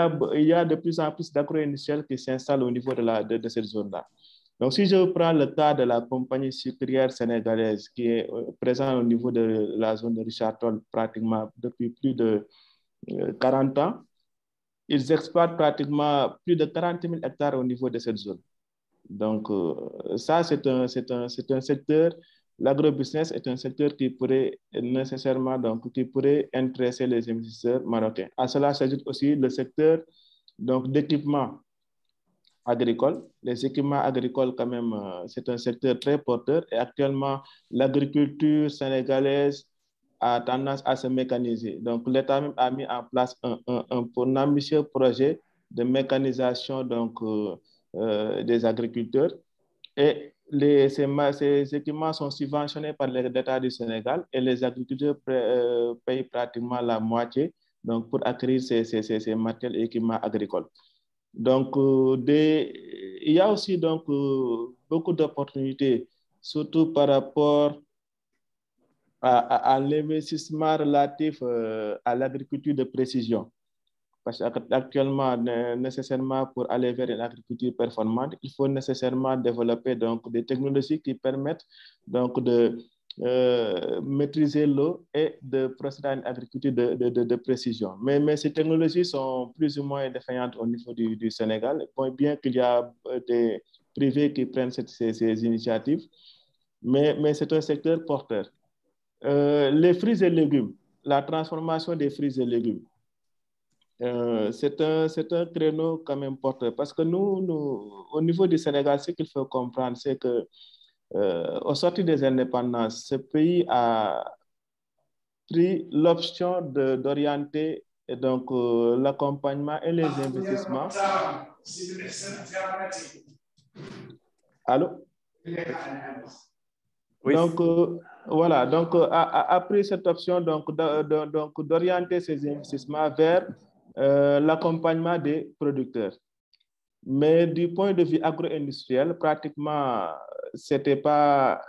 y a de plus en plus d'agro-industriels qui s'installent au niveau de cette zone-là. Donc, si je prends le cas de la compagnie sucrière sénégalaise qui est présente au niveau de la zone de Richard Toll pratiquement depuis plus de 40 ans, ils exploitent pratiquement plus de 40 000 hectares au niveau de cette zone. Donc, ça, c'est un secteur, l'agrobusiness est un secteur qui pourrait nécessairement, donc, qui pourrait intéresser les investisseurs marocains. À cela s'ajoute aussi le secteur d'équipement agricole. Les équipements agricoles, quand même, c'est un secteur très porteur et actuellement, l'agriculture sénégalaise a tendance à se mécaniser. Donc, l'État même a mis en place un ambitieux projet de mécanisation des agriculteurs. Et ces équipements sont subventionnés par l'État du Sénégal et les agriculteurs payent pratiquement la moitié donc, pour acquérir ces matériels et équipements agricoles. Donc, il y a aussi donc, beaucoup d'opportunités, surtout par rapport à l'investissement relatif à l'agriculture de précision. Parce qu'actuellement, nécessairement, pour aller vers une agriculture performante, il faut nécessairement développer donc, des technologies qui permettent donc, de maîtriser l'eau et de procéder à une agriculture de précision. Mais ces technologies sont plus ou moins défaillantes au niveau du Sénégal, bien qu'il y a des privés qui prennent ces initiatives, mais c'est un secteur porteur. Les fruits et légumes, la transformation des fruits et légumes, c'est un créneau quand même porteur parce que nous, au niveau du Sénégal, ce qu'il faut comprendre, c'est que au sortir des indépendances, ce pays a pris l'option d'orienter donc l'accompagnement et les investissements. Allô? Oui. Donc, voilà, donc a pris cette option d'orienter ces investissements vers l'accompagnement des producteurs. Mais du point de vue agro-industriel, pratiquement, c'était pas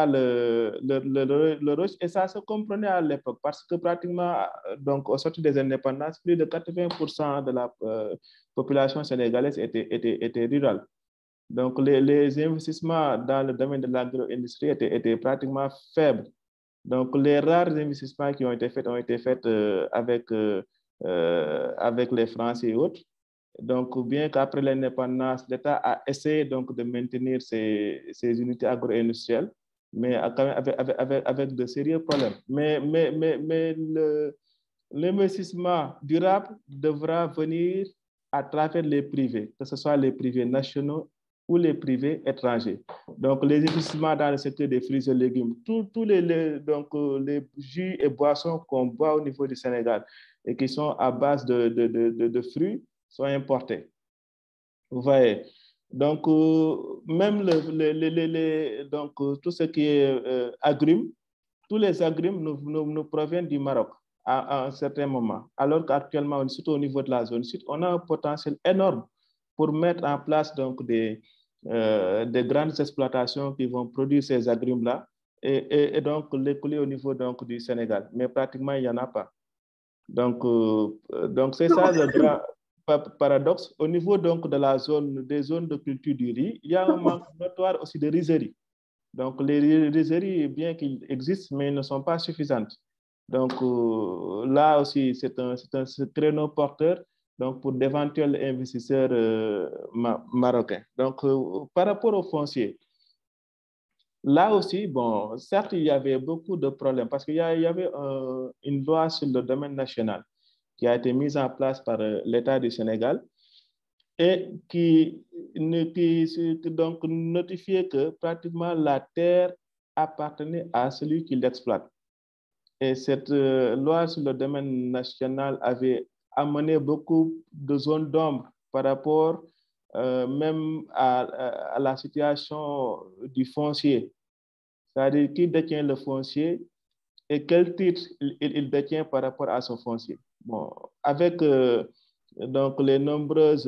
le rush, et ça se comprenait à l'époque parce que pratiquement, donc, au sortir des indépendances, plus de 80% de la population sénégalaise était rurale. Donc, les investissements dans le domaine de l'agro-industrie étaient pratiquement faibles. Donc, les rares investissements qui ont été faits avec les Français et autres. Donc, bien qu'après l'indépendance, l'État a essayé donc de maintenir ces unités agro-industrielles, mais quand même avec de sérieux problèmes. Mais l'investissement durable devra venir à travers les privés, que ce soit les privés nationaux ou les privés étrangers. Donc, les investissements dans le secteur des fruits et légumes, tous les jus et boissons qu'on boit au niveau du Sénégal et qui sont à base de fruits sont importés. Vous voyez. Donc, même donc, tout ce qui est agrumes, tous les agrumes nous proviennent du Maroc à un certain moment. Alors qu'actuellement, surtout au niveau de la zone sud, on a un potentiel énorme pour mettre en place donc, des grandes exploitations qui vont produire ces agrumes-là et donc les couler au niveau donc, du Sénégal. Mais pratiquement, il n'y en a pas. Donc c'est ça le grand paradoxe. Au niveau donc, des zones de culture du riz, il y a un manque notoire aussi de rizeries. Donc, les rizeries, bien qu'ils existent, mais ne sont pas suffisantes. Donc, là aussi, c'est un créneau porteur donc, pour d'éventuels investisseurs marocains. Donc, par rapport au foncier, là aussi, bon, certes, il y avait beaucoup de problèmes parce qu'il y avait une loi sur le domaine national qui a été mise en place par l'État du Sénégal et qui donc notifiait que pratiquement la terre appartenait à celui qui l'exploite. Et cette loi sur le domaine national avait amené beaucoup de zones d'ombre par rapport même à la situation du foncier. C'est-à-dire qui détient le foncier et quel titre il détient par rapport à son foncier. Bon, avec donc les nombreuses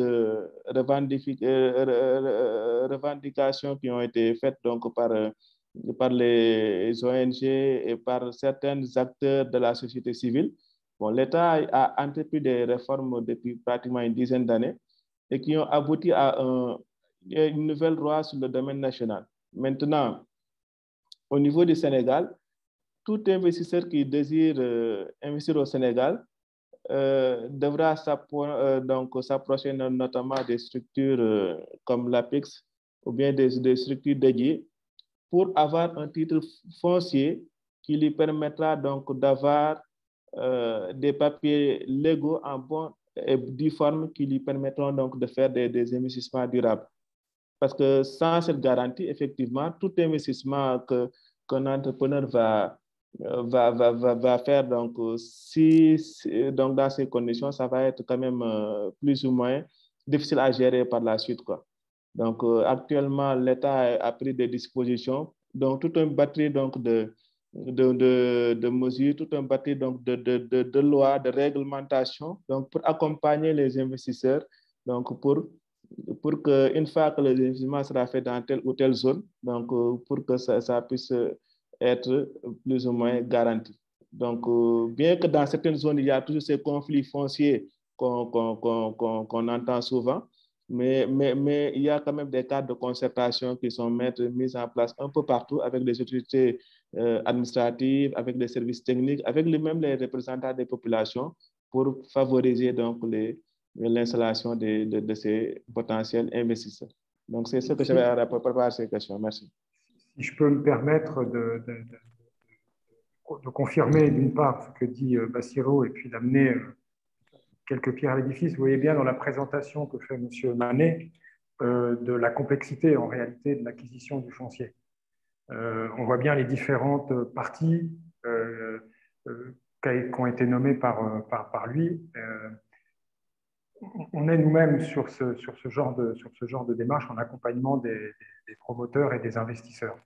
revendications qui ont été faites donc, par les ONG et par certains acteurs de la société civile, bon, l'État a entrepris des réformes depuis pratiquement une dizaine d'années et qui ont abouti à une nouvelle loi sur le domaine national. Maintenant, au niveau du Sénégal, tout investisseur qui désire investir au Sénégal devra s'approcher notamment des structures comme l'APEX ou bien des structures dédiées pour avoir un titre foncier qui lui permettra donc d'avoir des papiers légaux en bonne et due forme qui lui permettront donc de faire des investissements durables. Parce que sans cette garantie, effectivement, tout investissement qu'un entrepreneur va faire, donc, donc dans ces conditions, ça va être quand même plus ou moins difficile à gérer par la suite, quoi. Donc, actuellement, l'État a pris des dispositions, donc toute une batterie donc, de mesures, toute une batterie donc, de lois, de réglementations, donc, pour accompagner les investisseurs, donc pour qu'une fois que l'investissement sera fait dans telle ou telle zone, donc pour que ça puisse être plus ou moins garanti. Donc, bien que dans certaines zones, il y a toujours ces conflits fonciers qu'on entend souvent, mais il y a quand même des cadres de concertation qui sont mis en place un peu partout avec les autorités administratives, avec les services techniques, avec même les représentants des populations pour favoriser donc l'installation de ces potentiels investisseurs. Donc, c'est ce que j'avais à préparer à ces questions. Merci. Si je peux me permettre de confirmer d'une part ce que dit Bassirou et puis d'amener quelques pierres à l'édifice. Vous voyez bien dans la présentation que fait M. Manet de la complexité en réalité de l'acquisition du foncier. On voit bien les différentes parties qui ont été nommées par lui. On est nous-mêmes sur ce genre de démarche en accompagnement des promoteurs et des investisseurs.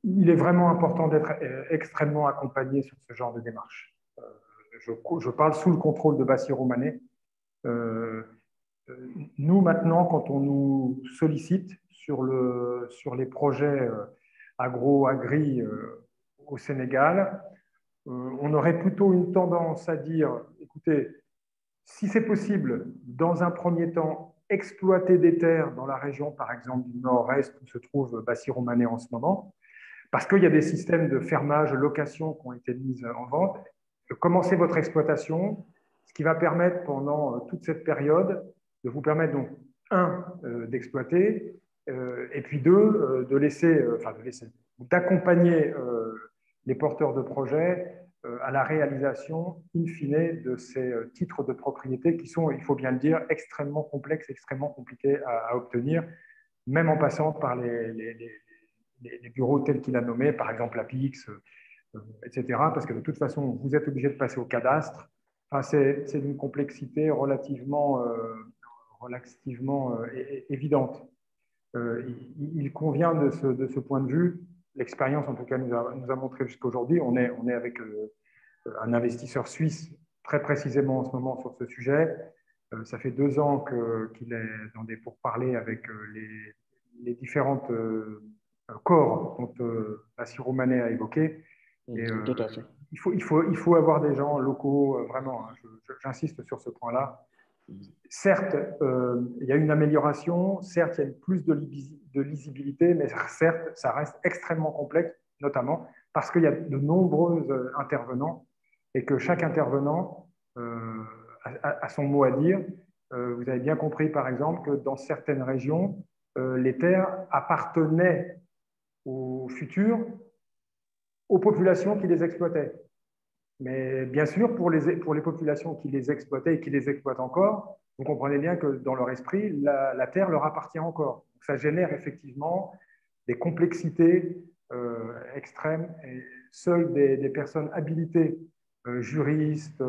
Il est vraiment important d'être extrêmement accompagné sur ce genre de démarche. Je parle sous le contrôle de Bassirou Manet. Nous, maintenant, quand on nous sollicite sur les projets agri au Sénégal, on aurait plutôt une tendance à dire, écoutez, si c'est possible, dans un premier temps, exploiter des terres dans la région, par exemple, du nord-est où se trouve Bassirou Manet en ce moment, parce qu'il y a des systèmes de fermage, location qui ont été mis en vente. Commencez votre exploitation, ce qui va permettre pendant toute cette période de vous permettre donc, d'exploiter, et puis d'accompagner les porteurs de projets à la réalisation, in fine, de ces titres de propriété qui sont, il faut bien le dire, extrêmement complexes, extrêmement compliqués à obtenir, même en passant par les bureaux tels qu'il a nommés, par exemple la PIX, etc. Parce que de toute façon, vous êtes obligé de passer au cadastre. Enfin, c'est d'une complexité relativement évidente. Il convient de ce point de vue, l'expérience en tout cas nous a montré jusqu'à aujourd'hui, on est avec un investisseur suisse très précisément en ce moment sur ce sujet. Ça fait 2 ans qu'il est dans des pourparlers avec les différentes corps dont Bassirou Manet a évoqué. Et, tout à fait. Il faut avoir des gens locaux, vraiment, hein, j'insiste sur ce point-là. Certes, il y a une amélioration, certes, il y a plus de lisibilité, mais certes, ça reste extrêmement complexe, notamment parce qu'il y a de nombreux intervenants et que chaque intervenant a son mot à dire. Vous avez bien compris, par exemple, que dans certaines régions, les terres appartenaient au futur aux populations qui les exploitaient. Mais bien sûr, pour les populations qui les exploitaient et qui les exploitent encore, vous comprenez bien que dans leur esprit, la terre leur appartient encore. Donc, ça génère effectivement des complexités extrêmes. Et seules des personnes habilitées, juristes,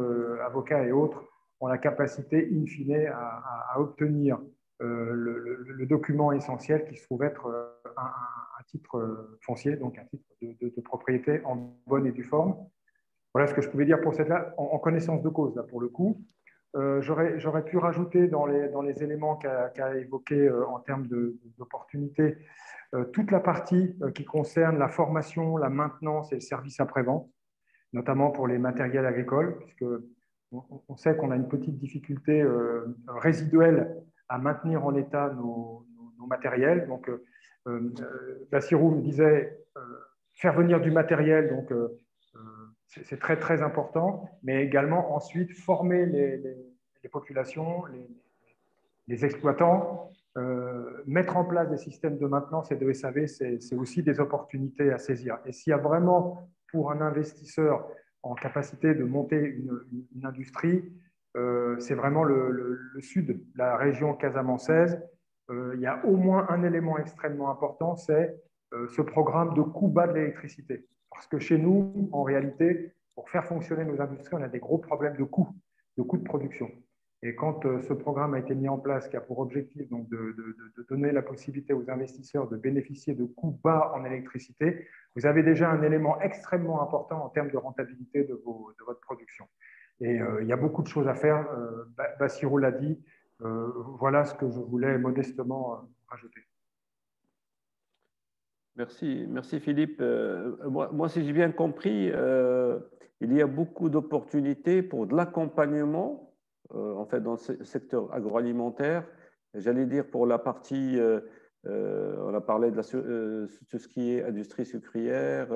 avocats et autres, ont la capacité, in fine, à obtenir le document essentiel qui se trouve être un titre foncier, donc un titre de propriété en bonne et due forme. Voilà ce que je pouvais dire pour cette-là, en connaissance de cause, là, pour le coup. J'aurais pu rajouter dans les éléments qu'a évoqué en termes d'opportunités toute la partie qui concerne la formation, la maintenance et le service après-vente, notamment pour les matériels agricoles, puisque on sait qu'on a une petite difficulté résiduelle à maintenir en état nos matériels. Donc, Bassirou me disait faire venir du matériel, donc c'est très, très important, mais également ensuite former les populations, les exploitants, mettre en place des systèmes de maintenance et de SAV, c'est aussi des opportunités à saisir. Et s'il y a vraiment pour un investisseur en capacité de monter une industrie, c'est vraiment le sud, la région casamançaise. Il y a au moins un élément extrêmement important, c'est ce programme de coût bas de l'électricité. Parce que chez nous, en réalité, pour faire fonctionner nos industries, on a des gros problèmes de coûts de production. Et quand ce programme a été mis en place, qui a pour objectif donc, de donner la possibilité aux investisseurs de bénéficier de coûts bas en électricité, vous avez déjà un élément extrêmement important en termes de rentabilité de votre production. Et il y a beaucoup de choses à faire. Bassirou l'a dit. Voilà ce que je voulais modestement rajouter. Merci, merci Philippe. Moi, si j'ai bien compris, il y a beaucoup d'opportunités pour de l'accompagnement en fait, dans le secteur agroalimentaire. J'allais dire pour la partie, on a parlé de tout ce qui est industrie sucrière,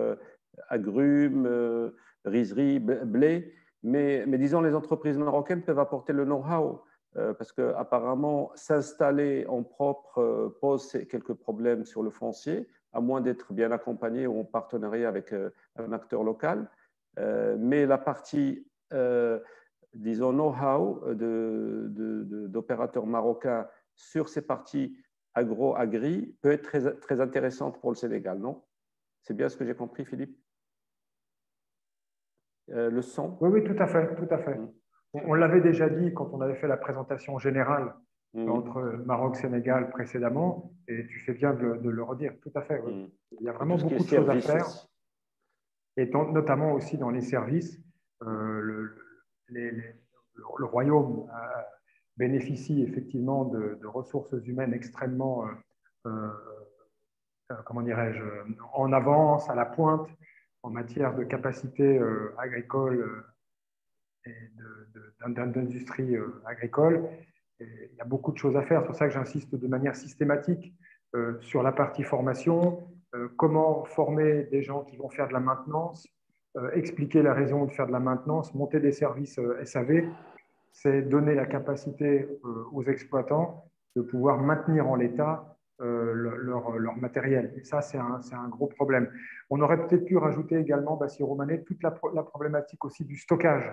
agrumes, rizerie, blé, mais disons les entreprises marocaines peuvent apporter le know-how parce qu'apparemment s'installer en propre pose quelques problèmes sur le foncier, à moins d'être bien accompagné ou en partenariat avec un acteur local. Mais la partie disons, know-how d'opérateurs marocains sur ces parties agro-agri peut être très, très intéressante pour le Sénégal, non? C'est bien ce que j'ai compris, Philippe? Le son? Oui, oui, tout à fait, tout à fait. On l'avait déjà dit quand on avait fait la présentation générale entre Maroc-Sénégal précédemment, et tu fais bien de le redire, tout à fait. Oui. Il y a vraiment beaucoup de choses à faire, et notamment aussi dans les services. Le royaume bénéficie effectivement de ressources humaines extrêmement, comment dirais-je, en avance, à la pointe, en matière de capacité agricole et d'industrie agricole. Et il y a beaucoup de choses à faire. C'est pour ça que j'insiste de manière systématique sur la partie formation, comment former des gens qui vont faire de la maintenance, expliquer la raison de faire de la maintenance, monter des services SAV, c'est donner la capacité aux exploitants de pouvoir maintenir en l'état leur matériel. Et ça, c'est un gros problème. On aurait peut-être pu rajouter également, Bassirou Mané, toute la problématique aussi du stockage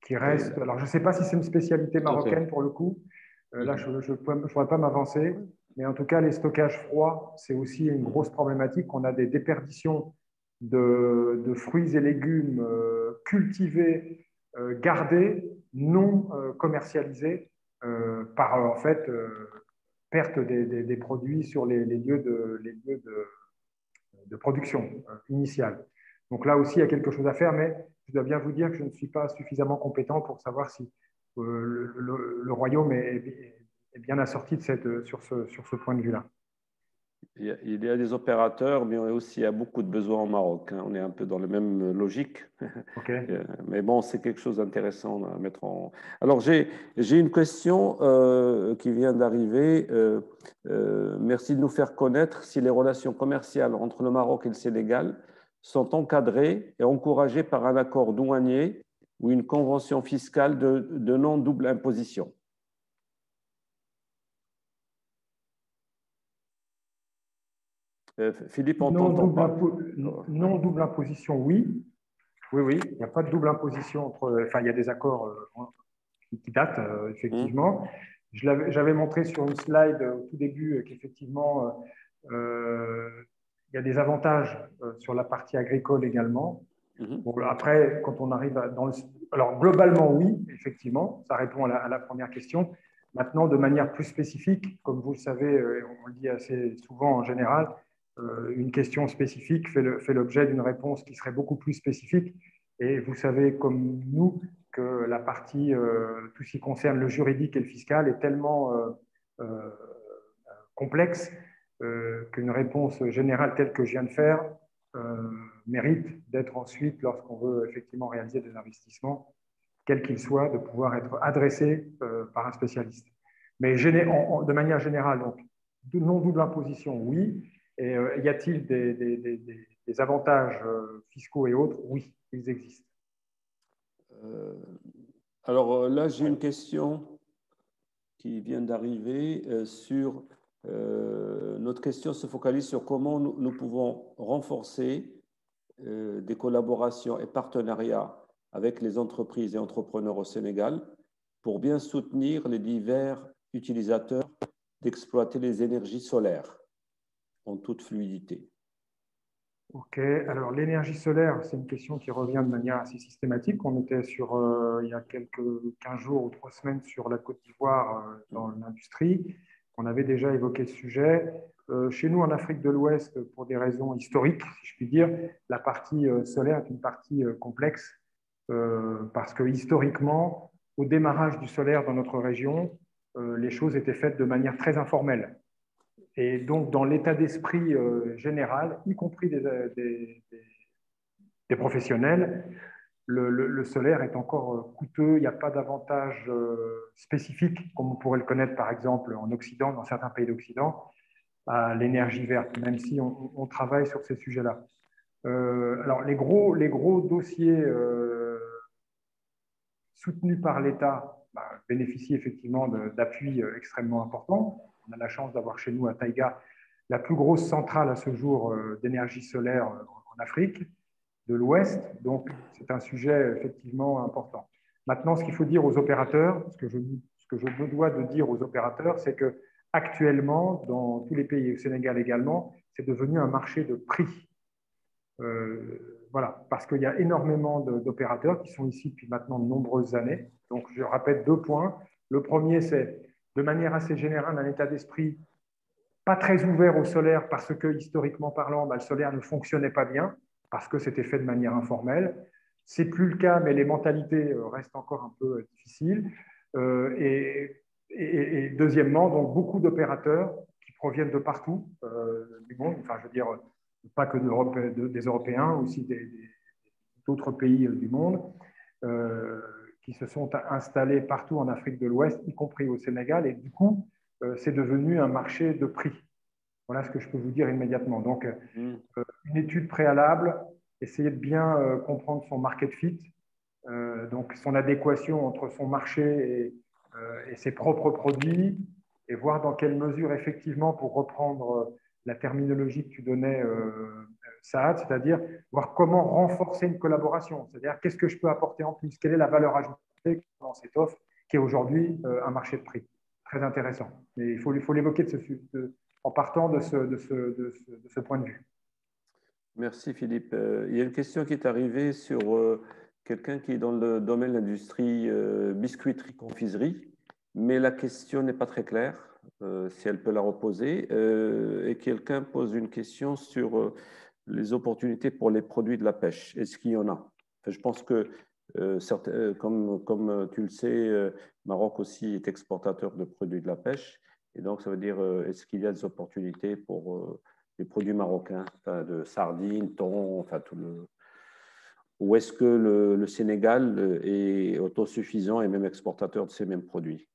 qui reste. Alors, je ne sais pas si c'est une spécialité marocaine pour le coup. Là, je ne pourrais pas m'avancer. Mais en tout cas, les stockages froids, c'est aussi une grosse problématique. On a des déperditions de fruits et légumes cultivés, gardés, non commercialisés, par en fait perte des produits sur les lieux de production initiale. Donc là aussi, il y a quelque chose à faire, mais je dois bien vous dire que je ne suis pas suffisamment compétent pour savoir si le royaume est bien assorti sur ce point de vue-là. Il y a des opérateurs, mais aussi il y a beaucoup de besoins au Maroc. On est un peu dans la même logique. Okay. Mais bon, c'est quelque chose d'intéressant à mettre en... Alors, j'ai une question qui vient d'arriver. Merci de nous faire connaître si les relations commerciales entre le Maroc et le Sénégal sont encadrées et encouragées par un accord douanier ou une convention fiscale de non-double imposition. Philippe, on t'entend pas. Non double imposition, oui. Oui, oui, il n'y a pas de double imposition entre... Enfin, il y a des accords qui datent, effectivement. J'avais montré sur une slide au tout début qu'effectivement, il y a des avantages sur la partie agricole également. Bon, après, quand on arrive dans le... Alors, globalement, oui, effectivement, ça répond à la première question. Maintenant, de manière plus spécifique, comme vous le savez, on le dit assez souvent en général, une question spécifique fait l'objet d'une réponse qui serait beaucoup plus spécifique. Et vous savez, comme nous, que la partie, tout ce qui concerne le juridique et le fiscal, est tellement complexe qu'une réponse générale telle que je viens de faire mérite d'être ensuite, lorsqu'on veut effectivement réaliser des investissements, quels qu'ils soient, de pouvoir être adressé par un spécialiste. Mais de manière générale, donc, de non-double imposition, oui. Et y a-t-il des avantages fiscaux et autres? Oui. ils existent. Alors là, j'ai une question qui vient d'arriver sur... notre question se focalise sur comment nous pouvons renforcer des collaborations et partenariats avec les entreprises et entrepreneurs au Sénégal pour bien soutenir les divers utilisateurs d'exploiter les énergies solaires en toute fluidité. Ok, alors l'énergie solaire, c'est une question qui revient de manière assez systématique. On était sur, il y a quelques 15 jours ou 3 semaines sur la Côte d'Ivoire dans l'industrie. On avait déjà évoqué ce sujet. Chez nous, en Afrique de l'Ouest, pour des raisons historiques, si je puis dire, la partie solaire est une partie complexe parce que historiquement, au démarrage du solaire dans notre région, les choses étaient faites de manière très informelle. Et donc, dans l'état d'esprit général, y compris des professionnels, le solaire est encore coûteux. Il n'y a pas d'avantage spécifique, comme on pourrait le connaître, par exemple, en Occident, dans certains pays d'Occident, à l'énergie verte, même si on travaille sur ces sujets-là. Alors, les gros dossiers soutenus par l'État bénéficient effectivement d'appuis extrêmement importants. On a la chance d'avoir chez nous à Taïga la plus grosse centrale à ce jour d'énergie solaire en Afrique de l'Ouest. Donc, c'est un sujet effectivement important. Maintenant, ce qu'il faut dire aux opérateurs, ce que je me dois de dire aux opérateurs, c'est que actuellement, dans tous les pays, au Sénégal également, c'est devenu un marché de prix. Voilà, parce qu'il y a énormément d'opérateurs qui sont ici depuis maintenant de nombreuses années. Donc, je répète 2 points. Le premier, c'est de manière assez générale un état d'esprit pas très ouvert au solaire parce que, historiquement parlant, le solaire ne fonctionnait pas bien, parce que c'était fait de manière informelle. Ce n'est plus le cas, mais les mentalités restent encore un peu difficiles. Et deuxièmement, donc, beaucoup d'opérateurs qui proviennent de partout du monde, enfin, je veux dire, pas que des Européens, aussi d'autres pays du monde, qui se sont installés partout en Afrique de l'Ouest, y compris au Sénégal, et du coup, c'est devenu un marché de prix. Voilà ce que je peux vous dire immédiatement. Donc, une étude préalable, essayer de bien comprendre son market fit, donc son adéquation entre son marché et ses propres produits, et voir dans quelle mesure, effectivement, pour reprendre la terminologie que tu donnais, Saad, c'est-à-dire voir comment renforcer une collaboration, c'est-à-dire qu'est-ce que je peux apporter en plus, quelle est la valeur ajoutée dans cette offre qui est aujourd'hui un marché de prix. Très intéressant. Mais il faut l'évoquer en partant de ce point de vue. Merci Philippe. Il y a une question qui est arrivée sur quelqu'un qui est dans le domaine de l'industrie biscuiterie-confiserie, mais la question n'est pas très claire, si elle peut la reposer. Et quelqu'un pose une question sur les opportunités pour les produits de la pêche. Est-ce qu'il y en a? Enfin, je pense que, comme tu le sais, Maroc aussi est exportateur de produits de la pêche. Et donc, ça veut dire, est-ce qu'il y a des opportunités pour les produits marocains, enfin, de sardines, thon, enfin tout le... Ou est-ce que le Sénégal est autosuffisant et même exportateur de ces mêmes produits?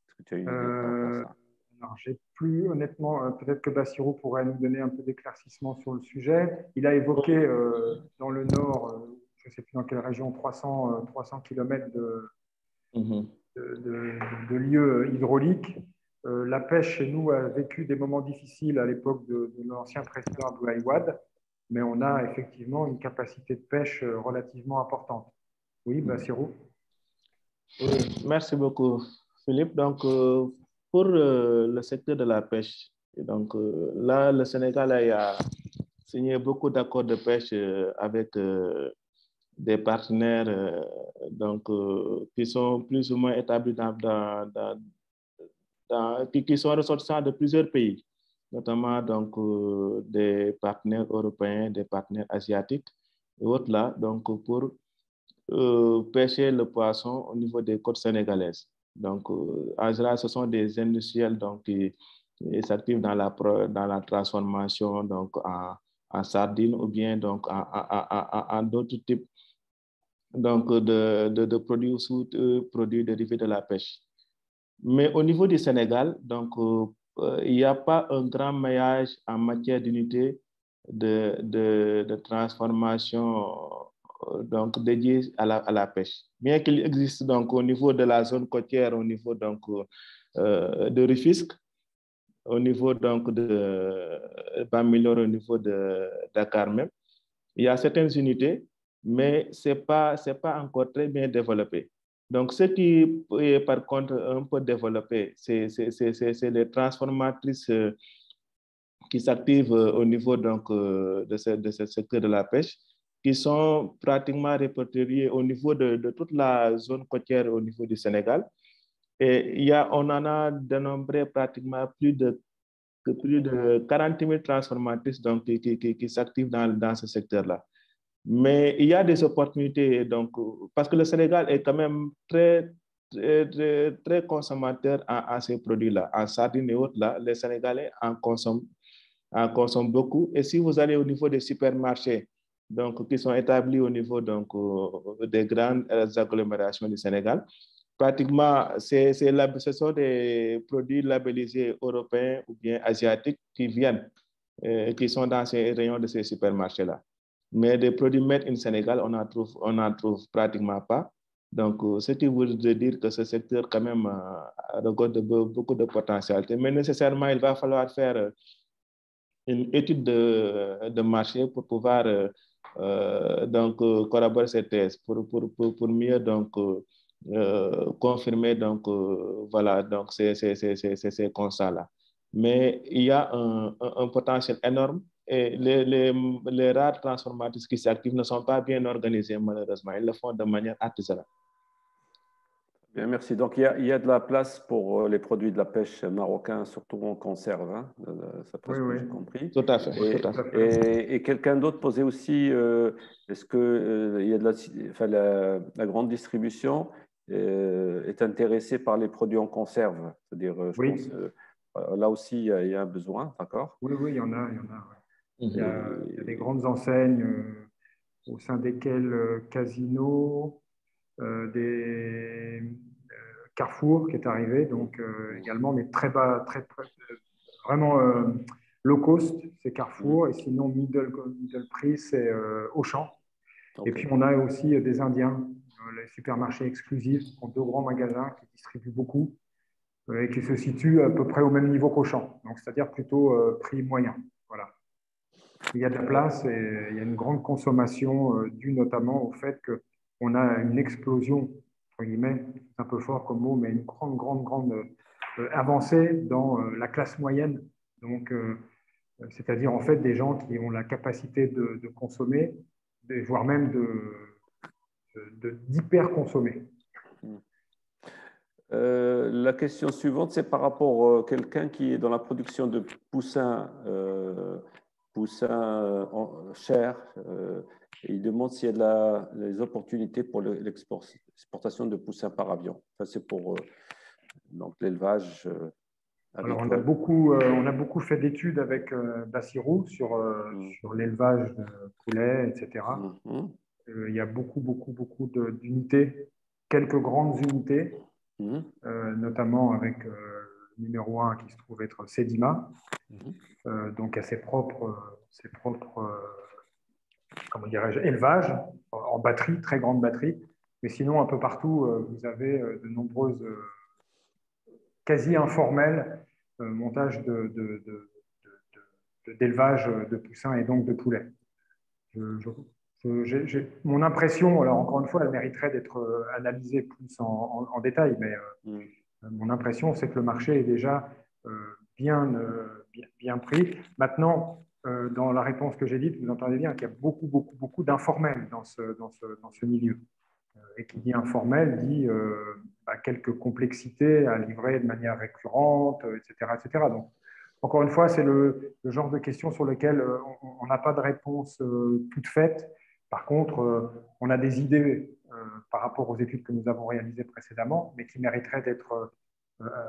Est-ce que tu as une idée par rapport à ça? Alors, j'ai plus, honnêtement, peut-être que Bassirou pourrait nous donner un peu d'éclaircissement sur le sujet. Il a évoqué dans le nord, je ne sais plus dans quelle région, 300 km de lieux hydrauliques. La pêche chez nous a vécu des moments difficiles à l'époque de l'ancien président Abdoulaye Wade, mais on a effectivement une capacité de pêche relativement importante. Oui, Bassirou? Oui, merci beaucoup, Philippe. Donc, pour le secteur de la pêche, donc, là, le Sénégal a signé beaucoup d'accords de pêche avec des partenaires qui sont plus ou moins établis qui sont ressortissants de plusieurs pays, notamment donc, des partenaires européens, des partenaires asiatiques et autres là, donc pour pêcher le poisson au niveau des côtes sénégalaises. Donc, en général, ce sont des industriels donc, qui s'activent dans la transformation donc, en sardines ou bien donc, en d'autres types donc, de produits ou produits dérivés de la pêche. Mais au niveau du Sénégal, donc, il n'y a pas un grand maillage en matière d'unité de transformation donc dédiées à la pêche. Bien qu'il existe donc au niveau de la zone côtière, au niveau donc de Rufisque, au niveau donc de Bambilor, au niveau de Dakar même, il y a certaines unités, mais c'est pas encore très bien développé. Donc, ce qui est par contre un peu développé, c'est les transformatrices qui s'activent au niveau donc, de ce secteur de la pêche, qui sont pratiquement répertoriées au niveau de toute la zone côtière au niveau du Sénégal. Et on en a dénombré pratiquement plus de 40 000 transformatrices donc, qui s'activent dans ce secteur-là. Mais il y a des opportunités, donc, parce que le Sénégal est quand même très consommateur à ces produits-là. En sardines et autres, là, les Sénégalais en consomment beaucoup. Et si vous allez au niveau des supermarchés, donc, qui sont établis au niveau donc, des grandes agglomérations du Sénégal, pratiquement, ce sont des produits labellisés européens ou bien asiatiques qui viennent, qui sont dans ces rayons de ces supermarchés-là. Mais des produits made in Sénégal, on n'en trouve pratiquement pas. Donc, ce qui veut dire que ce secteur, quand même, regorge de beaucoup de potentialité. Mais nécessairement, il va falloir faire une étude de marché pour pouvoir donc, corroborer cette thèse, pour mieux donc, confirmer donc, voilà, donc ces constats-là. Mais il y a un potentiel énorme. Et les rares transformatrices qui s'activent ne sont pas bien organisées, malheureusement. Ils le font de manière artisanale. Bien, merci. Donc, il y a de la place pour les produits de la pêche marocain, surtout en conserve, hein, d'après ce que j'ai compris. Tout à fait. Et quelqu'un d'autre posait aussi, est-ce que il y a la grande distribution est intéressée par les produits en conserve? C'est-à-dire, je pense, là aussi, il y a un besoin, d'accord? Oui, il y en a. Il y a des grandes enseignes au sein desquelles Casino, des Carrefour qui est arrivé, donc également, mais très bas, vraiment low cost, c'est Carrefour, et sinon middle prix, c'est Auchan. Okay. Et puis on a aussi des Indiens, les supermarchés exclusifs, qui ont 2 grands magasins qui distribuent beaucoup et qui se situent à peu près au même niveau qu'Auchan, donc c'est-à-dire plutôt prix moyen. Voilà. Il y a de la place et il y a une grande consommation due notamment au fait qu'on a une explosion, entre guillemets, c'est un peu fort comme mot, mais une grande avancée dans la classe moyenne. Donc, c'est-à-dire en fait des gens qui ont la capacité de consommer, voire même d'hyper-consommer. La question suivante, c'est par rapport à quelqu'un qui est dans la production de poussins chers. Et il demande s'il y a les opportunités pour l'exportation de poussins par avion. Ça, c'est pour donc l'élevage. Alors, on a beaucoup fait d'études avec Bassirou sur l'élevage de poulets, etc. Il y a beaucoup d'unités, quelques grandes unités, notamment avec le numéro 1 qui se trouve être Sedima, donc à ses propres comment dirais-je, élevages en batterie, très grande batterie. Mais sinon, un peu partout, vous avez de nombreuses quasi informels montages d'élevage de poussins et donc de poulets. Mon impression, alors encore une fois, elle mériterait d'être analysée plus en détail, mais mon impression, c'est que le marché est déjà bien pris. Maintenant, dans la réponse que j'ai dite, vous entendez bien qu'il y a beaucoup d'informels dans ce milieu. Et qui dit informel dit quelques complexités à livrer de manière récurrente, etc. Donc, encore une fois, c'est le genre de questions sur lesquelles on n'a pas de réponse toute faite. Par contre, on a des idées par rapport aux études que nous avons réalisées précédemment, mais qui mériteraient d'être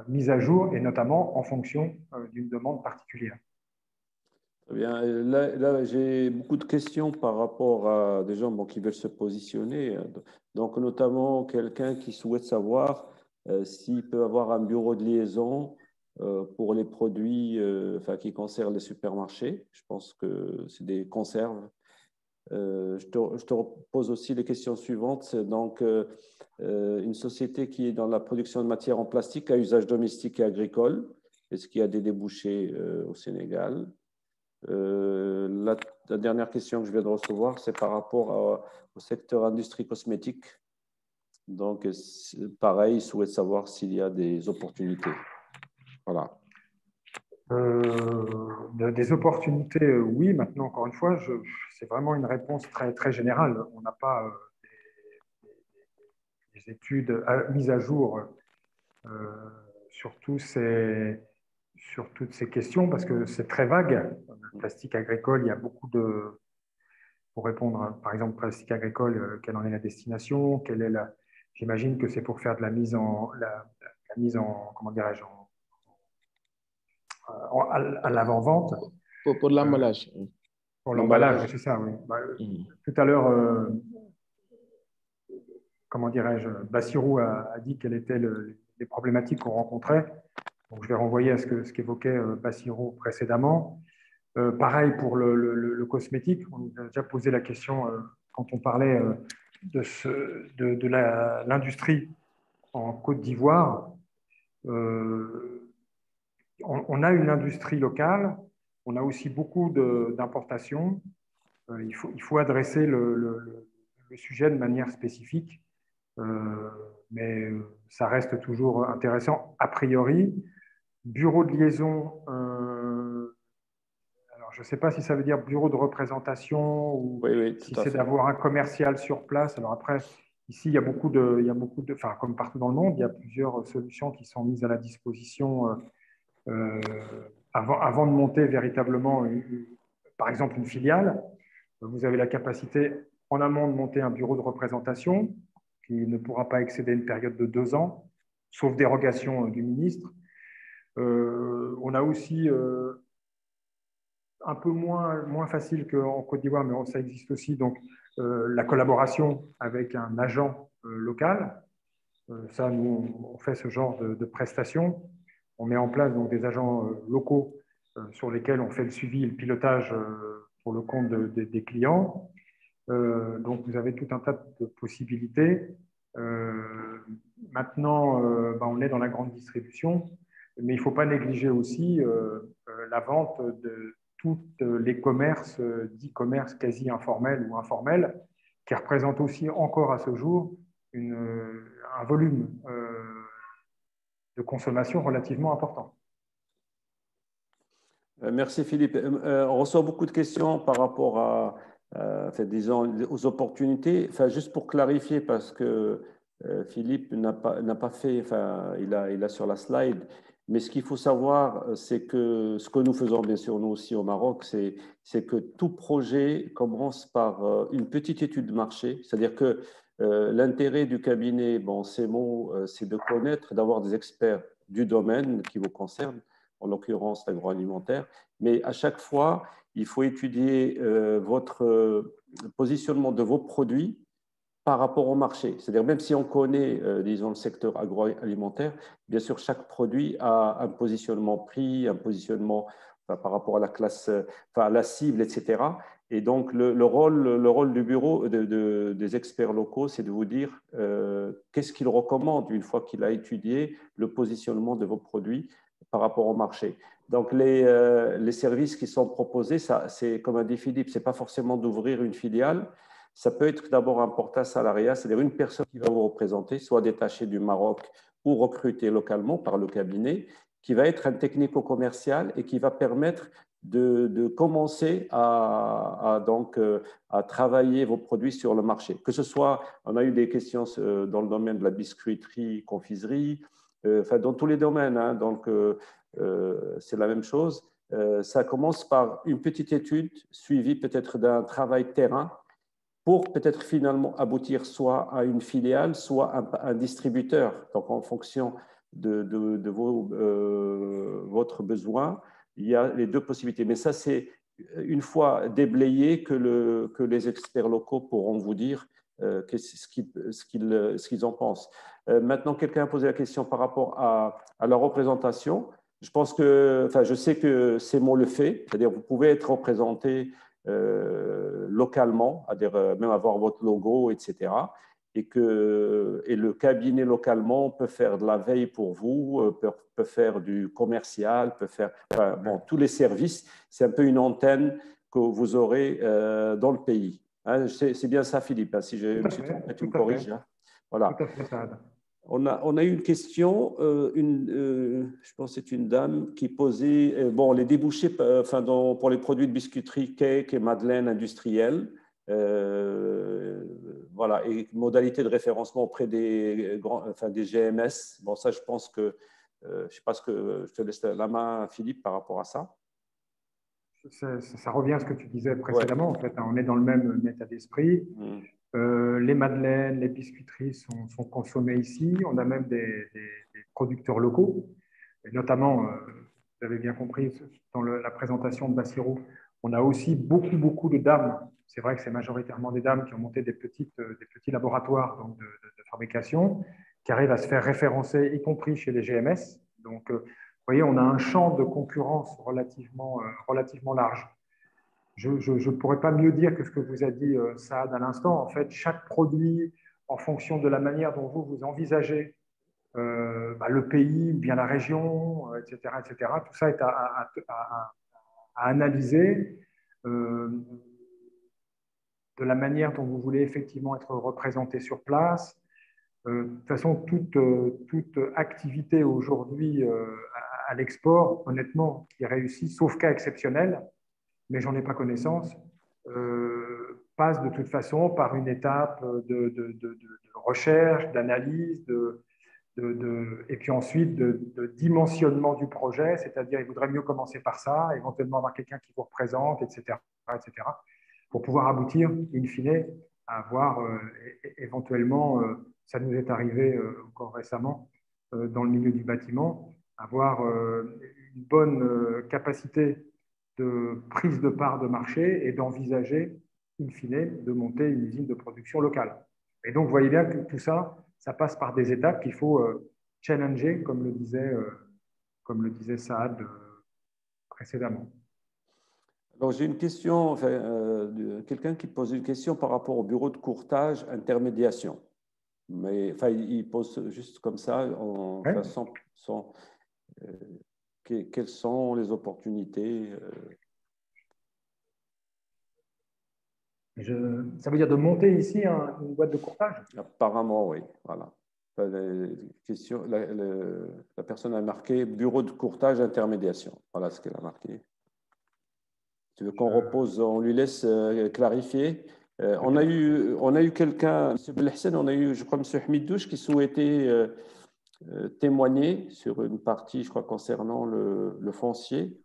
mises à jour, et notamment en fonction d'une demande particulière. Très bien. Là j'ai beaucoup de questions par rapport à des gens qui veulent se positionner. Donc, notamment quelqu'un qui souhaite savoir s'il peut avoir un bureau de liaison pour les produits qui concernent les supermarchés. Je pense que c'est des conserves. Je te pose aussi les questions suivantes. Donc, une société qui est dans la production de matières en plastique à usage domestique et agricole, est-ce qu'il y a des débouchés au Sénégal? La dernière question que je viens de recevoir, c'est par rapport au secteur industrie cosmétique. Donc, pareil, je souhaite savoir s'il y a des opportunités. Voilà. Des opportunités, oui. Maintenant, encore une fois, c'est vraiment une réponse très, très générale. On n'a pas des études mises à jour sur toutes ces questions parce que c'est très vague. Le plastique agricole, il y a beaucoup de... Pour répondre, par exemple, plastique agricole, quelle en est la destination, quelle est j'imagine que c'est pour faire de la mise en comment dirais-je, à l'avant-vente. Pour l'emballage. Pour l'emballage, c'est ça, oui. Tout à l'heure, comment dirais-je, Bassirou a dit quelles étaient les problématiques qu'on rencontrait. Donc, je vais renvoyer à ce qu'évoquait Bassirou précédemment. Pareil pour le cosmétique. On nous a déjà posé la question quand on parlait de l'industrie en Côte d'Ivoire. On a une industrie locale, on a aussi beaucoup d'importations. Il faut adresser le sujet de manière spécifique, mais ça reste toujours intéressant. A priori, bureau de liaison, alors je ne sais pas si ça veut dire bureau de représentation ou oui, si c'est d'avoir un commercial sur place. Alors après, ici, il y a beaucoup de, enfin, comme partout dans le monde, il y a plusieurs solutions qui sont mises à la disposition avant de monter véritablement, par exemple, une filiale. Vous avez la capacité en amont de monter un bureau de représentation qui ne pourra pas excéder une période de 2 ans, sauf dérogation du ministre. On a aussi un peu moins facile qu'en Côte d'Ivoire, mais ça existe aussi, donc la collaboration avec un agent local. Ça, nous, on fait ce genre de prestations. On met en place donc, des agents locaux sur lesquels on fait le suivi et le pilotage pour le compte des clients. Donc, vous avez tout un tas de possibilités. Maintenant, on est dans la grande distribution, mais il ne faut pas négliger aussi la vente de tous les commerces, d'e-commerce quasi informels ou informels, qui représentent aussi encore à ce jour un volume de consommation relativement important. Merci Philippe. On reçoit beaucoup de questions par rapport disons, aux opportunités. Enfin, juste pour clarifier, parce que Philippe n'a pas fait, enfin, il a sur la slide, mais ce qu'il faut savoir, c'est que ce que nous faisons, bien sûr, nous aussi au Maroc, c'est que tout projet commence par une petite étude de marché, c'est-à-dire que l'intérêt du cabinet, bon, c'est de connaître, d'avoir des experts du domaine qui vous concerne, en l'occurrence l'agroalimentaire, mais à chaque fois, il faut étudier votre positionnement de vos produits par rapport au marché. C'est-à-dire, même si on connaît, disons, le secteur agroalimentaire, bien sûr, chaque produit a un positionnement prix, un positionnement par rapport à la classe, à la cible, etc. Et donc, le rôle du bureau des experts locaux, c'est de vous dire qu'est-ce qu'il recommande une fois qu'il a étudié le positionnement de vos produits par rapport au marché. Donc, les services qui sont proposés, c'est comme a dit Philippe, ce n'est pas forcément d'ouvrir une filiale. Ça peut être d'abord un portage salariat, c'est-à-dire une personne qui va vous représenter, soit détachée du Maroc ou recrutée localement par le cabinet, qui va être un technico-commercial et qui va permettre de commencer à travailler vos produits sur le marché. Que ce soit, on a eu des questions dans le domaine de la biscuiterie, confiserie, dans tous les domaines, hein, donc c'est la même chose. Ça commence par une petite étude suivie peut-être d'un travail terrain pour peut-être finalement aboutir soit à une filiale, soit à un distributeur. Donc, en fonction de votre besoin, il y a les deux possibilités. Mais ça, c'est une fois déblayé que les experts locaux pourront vous dire ce qu'ils en pensent. Maintenant, quelqu'un a posé la question par rapport à la représentation. je pense que, enfin, je sais que CEMO le fait, c'est-à-dire vous pouvez être représenté localement, c'est-à-dire même avoir votre logo, etc. Et le cabinet localement peut faire de la veille pour vous, peut faire du commercial, peut faire enfin, bon, tous les services. C'est un peu une antenne que vous aurez dans le pays. Hein, c'est bien ça, Philippe, hein, si je me suis trompé, tu me corriges. Hein. Voilà. Tout à fait, Saad. On a eu une question, je pense que c'est une dame qui posait bon, les débouchés pour les produits de biscuiterie, cake et madeleine industrielle. Voilà, et modalité de référencement auprès des GMS. Bon, ça, je pense que, je ne sais pas ce que je te laisse la main, Philippe, par rapport à ça. Ça revient à ce que tu disais précédemment, en fait. On est dans le même état d'esprit. Les madeleines, les biscuiteries sont consommées ici. On a même des producteurs locaux. Et notamment, vous avez bien compris, dans la présentation de Bassirou, on a aussi beaucoup de dames. C'est vrai que c'est majoritairement des dames qui ont monté des petits laboratoires donc de fabrication, qui arrivent à se faire référencer, y compris chez les GMS. Donc, vous voyez, on a un champ de concurrence relativement large. Je ne pourrais pas mieux dire que ce que vous a dit Saad à l'instant. En fait, chaque produit, en fonction de la manière dont vous envisagez le pays, ou bien la région, etc., tout ça est à analyser de la manière dont vous voulez effectivement être représenté sur place. De toute façon, toute activité aujourd'hui à l'export, honnêtement, qui réussit, sauf cas exceptionnel, mais j'en ai pas connaissance, passe de toute façon par une étape de recherche, d'analyse, et puis ensuite de dimensionnement du projet, c'est-à-dire il vaudrait mieux commencer par ça, éventuellement avoir quelqu'un qui vous représente, etc., pour pouvoir aboutir, in fine, à avoir éventuellement, ça nous est arrivé encore récemment dans le milieu du bâtiment, avoir une bonne capacité de prise de part de marché et d'envisager, in fine, de monter une usine de production locale. Et donc, vous voyez bien que tout ça, ça passe par des étapes qu'il faut challenger, comme le disait Saad précédemment. Alors, j'ai une question, quelqu'un qui pose une question par rapport au bureau de courtage intermédiation. Mais il pose juste comme ça, quelles sont les opportunités Ça veut dire de monter ici une boîte de courtage? Apparemment, oui. Voilà. La personne a marqué bureau de courtage intermédiation. Voilà ce qu'elle a marqué. Tu veux qu'on repose, on lui laisse clarifier. On a eu quelqu'un, M. Belhassan, on a eu, je crois, M. Hamidouche qui souhaitait témoigner sur une partie, je crois, concernant le foncier.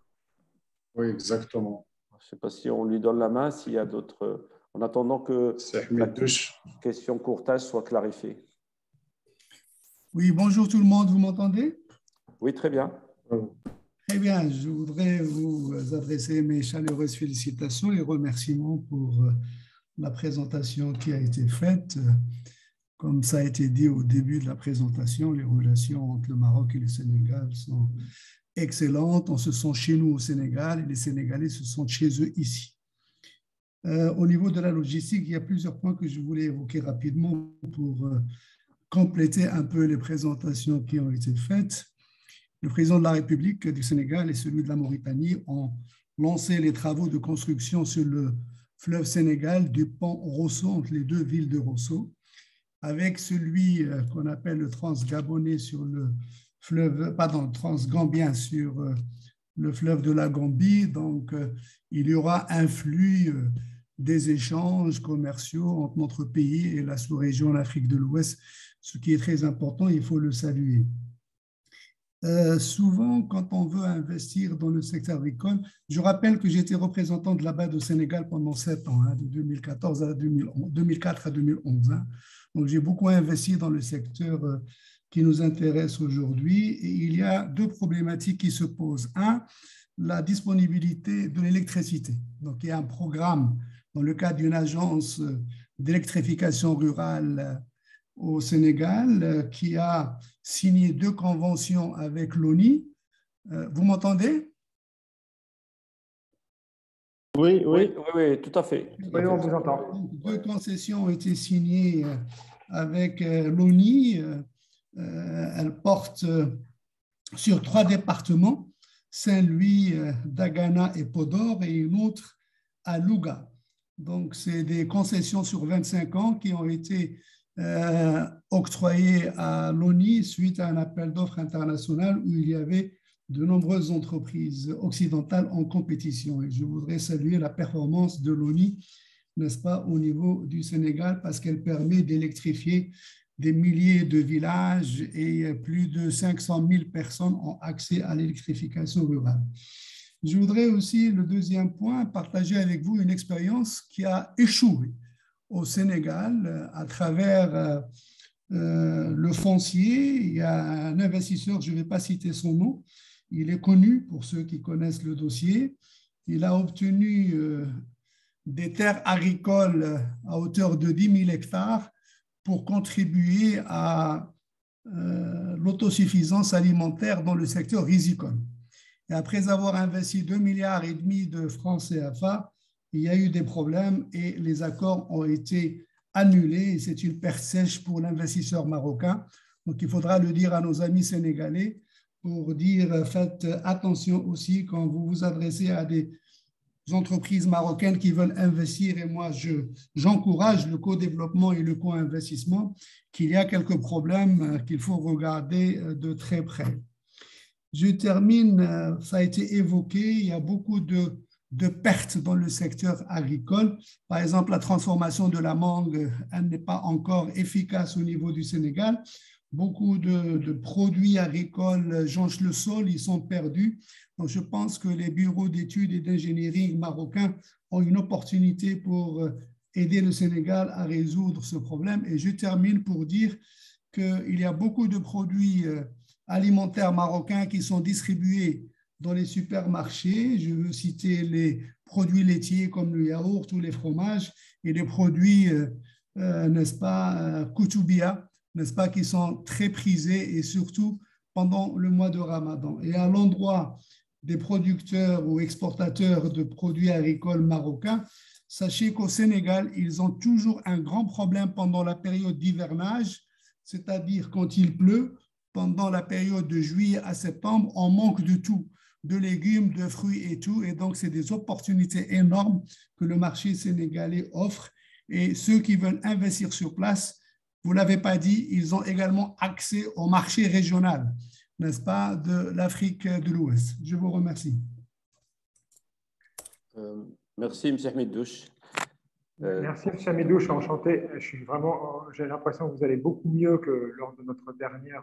Oui, exactement. Je ne sais pas si on lui donne la main, s'il y a d'autres, en attendant que la question courtage soit clarifiée. Oui, bonjour tout le monde, vous m'entendez? Oui, très bien. Très bien, je voudrais vous adresser mes chaleureuses félicitations et remerciements pour la présentation qui a été faite. Comme ça a été dit au début de la présentation, les relations entre le Maroc et le Sénégal sont excellentes. On se sent chez nous au Sénégal et les Sénégalais se sentent chez eux ici. Au niveau de la logistique, il y a plusieurs points que je voulais évoquer rapidement pour compléter un peu les présentations qui ont été faites. Le président de la République du Sénégal et celui de la Mauritanie ont lancé les travaux de construction sur le fleuve Sénégal du pont Rosso, entre les deux villes de Rosso, avec celui qu'on appelle le transgabonais sur le fleuve, pardon, transgambien sur le fleuve de la Gambie. Donc, il y aura un flux des échanges commerciaux entre notre pays et la sous-région de l'Afrique de l'Ouest, ce qui est très important, il faut le saluer. Souvent, quand on veut investir dans le secteur agricole, je rappelle que j'étais représentant de la BAD au Sénégal pendant 7 ans, de 2014 à 2004 à 2011. Donc, j'ai beaucoup investi dans le secteur qui nous intéresse aujourd'hui. Et il y a deux problématiques qui se posent. Un, la disponibilité de l'électricité. Donc, il y a un programme dans le cadre d'une agence d'électrification rurale au Sénégal qui a signé 2 conventions avec l'ONI Vous m'entendez? Oui, tout à fait. Oui, on vous entend. Deux concessions ont été signées avec l'ONI. Elles portent sur 3 départements, Saint-Louis, Dagana et Podor, et une autre à Louga. Donc, c'est des concessions sur 25 ans qui ont été octroyées à l'ONI suite à un appel d'offres international où il y avait de nombreuses entreprises occidentales en compétition. Et je voudrais saluer la performance de l'ONI, n'est-ce pas, au niveau du Sénégal, parce qu'elle permet d'électrifier des milliers de villages et plus de 500 000 personnes ont accès à l'électrification rurale. Je voudrais aussi, le deuxième point, partager avec vous une expérience qui a échoué au Sénégal à travers le foncier. Il y a un investisseur, je ne vais pas citer son nom, il est connu pour ceux qui connaissent le dossier. Il a obtenu des terres agricoles à hauteur de 10 000 hectares pour contribuer à l'autosuffisance alimentaire dans le secteur rizicole. Et après avoir investi 2,5 milliards de francs CFA, il y a eu des problèmes et les accords ont été annulés. C'est une perte sèche pour l'investisseur marocain. Donc, il faudra le dire à nos amis sénégalais pour dire faites attention aussi quand vous vous adressez à des entreprises marocaines qui veulent investir. Et moi, j'encourage le co-développement et le co-investissement, qu'il y a quelques problèmes qu'il faut regarder de très près. Je termine, ça a été évoqué, il y a beaucoup de pertes dans le secteur agricole. Par exemple, la transformation de la mangue, elle n'est pas encore efficace au niveau du Sénégal. Beaucoup de produits agricoles jonchent le sol, ils sont perdus. Donc, je pense que les bureaux d'études et d'ingénierie marocains ont une opportunité pour aider le Sénégal à résoudre ce problème. Et je termine pour dire qu'il y a beaucoup de produits alimentaires marocains qui sont distribués dans les supermarchés. Je veux citer les produits laitiers comme le yaourt ou les fromages et les produits, n'est-ce pas, koutoubia, n'est-ce pas, qui sont très prisés et surtout pendant le mois de Ramadan. Et à l'endroit des producteurs ou exportateurs de produits agricoles marocains, sachez qu'au Sénégal, ils ont toujours un grand problème pendant la période d'hivernage, c'est-à-dire quand il pleut, pendant la période de juillet à septembre, on manque de tout, de légumes, de fruits et tout. Et donc, c'est des opportunités énormes que le marché sénégalais offre. Et ceux qui veulent investir sur place, vous ne l'avez pas dit, ils ont également accès au marché régional, n'est-ce pas, de l'Afrique de l'Ouest. Je vous remercie. Merci, M. Hamidouche. Merci, M. Hamidouche, enchanté. J'ai l'impression que vous allez beaucoup mieux que lors de notre dernière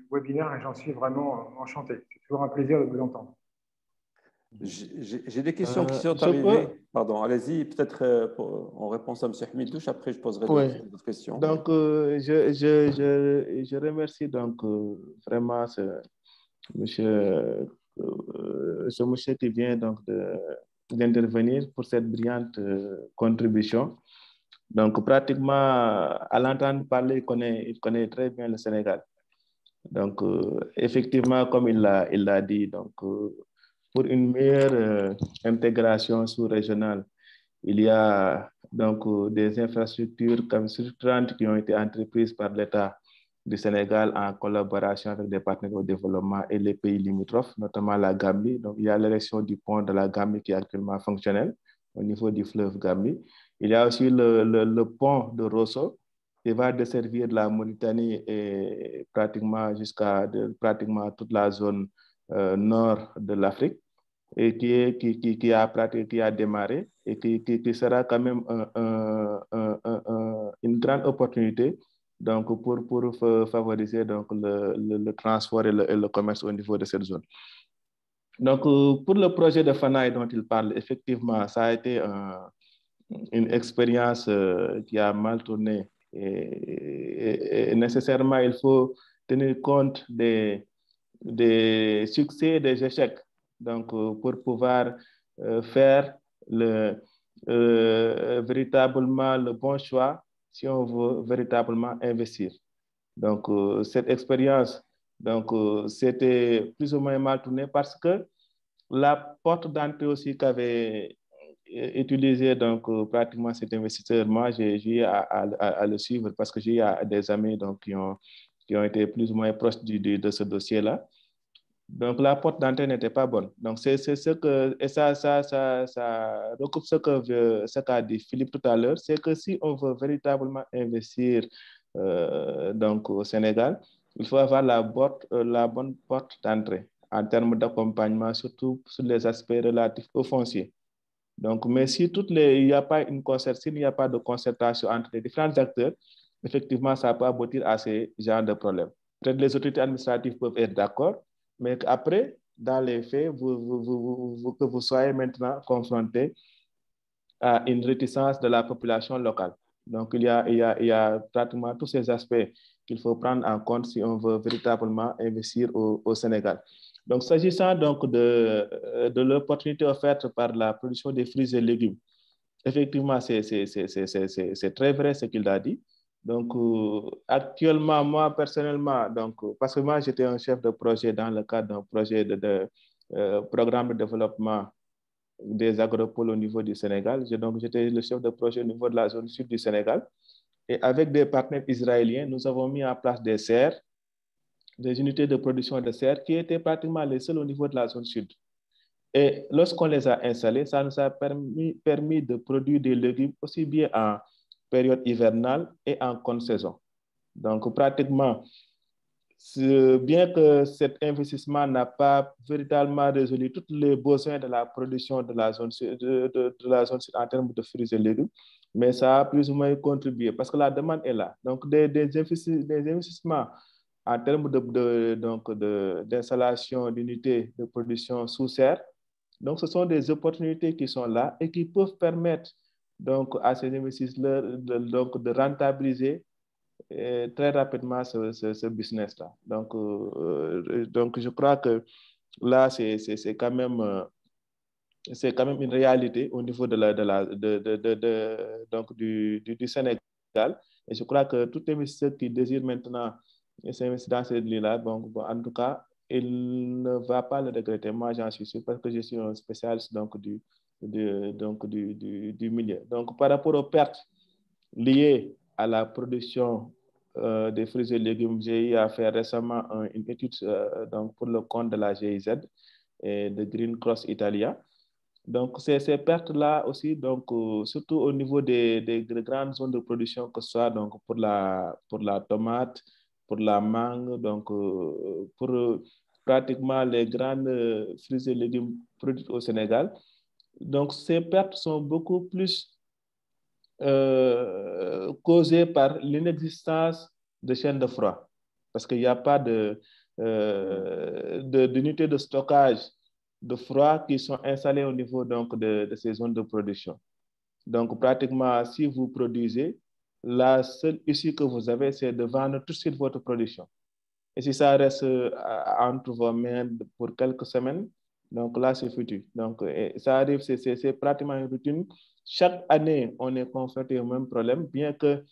webinaire et j'en suis vraiment enchanté. C'est toujours un plaisir de vous entendre. J'ai des questions qui sont arrivées. Pardon, allez-y, peut-être en réponse à M. Hamidouche, après je poserai d'autres questions. Donc, je remercie donc vraiment ce monsieur qui vient donc d'intervenir pour cette brillante contribution. Donc, pratiquement, à l'entendre parler, il connaît très bien le Sénégal. Donc, effectivement, comme il l'a dit, donc, pour une meilleure intégration sous-régionale, il y a donc des infrastructures comme structurantes qui ont été entreprises par l'État du Sénégal en collaboration avec des partenaires au développement et les pays limitrophes, notamment la Gambie. Donc, il y a l'érection du pont de la Gambie qui est actuellement fonctionnel au niveau du fleuve Gambie. Il y a aussi le pont de Rosso qui va desservir la Mauritanie et pratiquement jusqu'à pratiquement toute la zone nord de l'Afrique et qui a démarré et qui sera quand même une grande opportunité donc pour favoriser donc le transport et le commerce au niveau de cette zone. Donc, pour le projet de Fanaï dont il parle, effectivement, ça a été une expérience qui a mal tourné et nécessairement, il faut tenir compte des succès et des échecs. Donc, pour pouvoir faire véritablement le bon choix si on veut véritablement investir. Donc, cette expérience Donc, c'était plus ou moins mal tourné parce que la porte d'entrée aussi qu'avait utilisé donc, pratiquement cet investisseur, moi, j'ai eu à le suivre parce que j'ai des amis donc, qui ont été plus ou moins proches de ce dossier-là. Donc, la porte d'entrée n'était pas bonne. Donc, c'est ce que, et ça recoupe ce qu'a dit Philippe tout à l'heure, c'est que si on veut véritablement investir donc, au Sénégal, il faut avoir la bonne porte d'entrée en termes d'accompagnement, surtout sur les aspects relatifs au foncier. Donc, mais si il n'y a pas s'il n'y a pas de concertation entre les différents acteurs, effectivement, ça peut aboutir à ces genres de problèmes. Peut-être les autorités administratives peuvent être d'accord, mais après, dans les faits, que vous soyez maintenant confronté à une réticence de la population locale. Donc, il y a pratiquement tous ces aspects qu'il faut prendre en compte si on veut véritablement investir au Sénégal. Donc, s'agissant donc de l'opportunité offerte par la production des fruits et légumes, effectivement, c'est très vrai ce qu'il a dit. Donc, actuellement, moi, personnellement, donc, parce que moi, j'étais un chef de projet dans le cadre d'un projet de programme de développement des agropoles au niveau du Sénégal. Donc, j'étais le chef de projet au niveau de la zone sud du Sénégal. Et avec des partenaires israéliens, nous avons mis en place des serres, des unités de production de serres qui étaient pratiquement les seules au niveau de la zone sud. Et lorsqu'on les a installés, ça nous a permis de produire des légumes aussi bien en période hivernale et en contre-saison. Donc, pratiquement, bien que cet investissement n'a pas véritablement résolu tous les besoins de la production de la zone sud en termes de fruits et légumes, mais ça a plus ou moins contribué parce que la demande est là. Donc, des investissements en termes d'installation d'unités de production sous serre. Donc, ce sont des opportunités qui sont là et qui peuvent permettre donc, à ces investisseurs de rentabiliser très rapidement ce business-là. Donc, je crois que là, c'est quand même une réalité au niveau du Sénégal. Et je crois que tout investisseur qui désire maintenant s'investir dans cette ligne-là, bon, en tout cas, il ne va pas le regretter. Moi, j'en suis sûr parce que je suis un spécialiste donc, du milieu. Donc, par rapport aux pertes liées à la production des fruits et légumes, j'ai eu à faire récemment une étude donc, pour le compte de la GIZ et de Green Cross Italia. Donc, ces pertes-là aussi, donc, surtout au niveau des grandes zones de production, que ce soit donc, pour la tomate, pour la mangue, donc, pour pratiquement les grandes fruits et légumes produits au Sénégal. Donc, ces pertes sont beaucoup plus causées par l'inexistence de chaînes de froid, parce qu'il n'y a pas d'unité de stockage de froid qui sont installés au niveau donc, de ces zones de production. Donc, pratiquement, si vous produisez, la seule issue que vous avez, c'est de vendre tout de suite votre production. Et si ça reste entre vos mains pour quelques semaines, donc là, c'est foutu. Donc, ça arrive, c'est pratiquement une routine. Chaque année, on est confronté au même problème, bien qu'il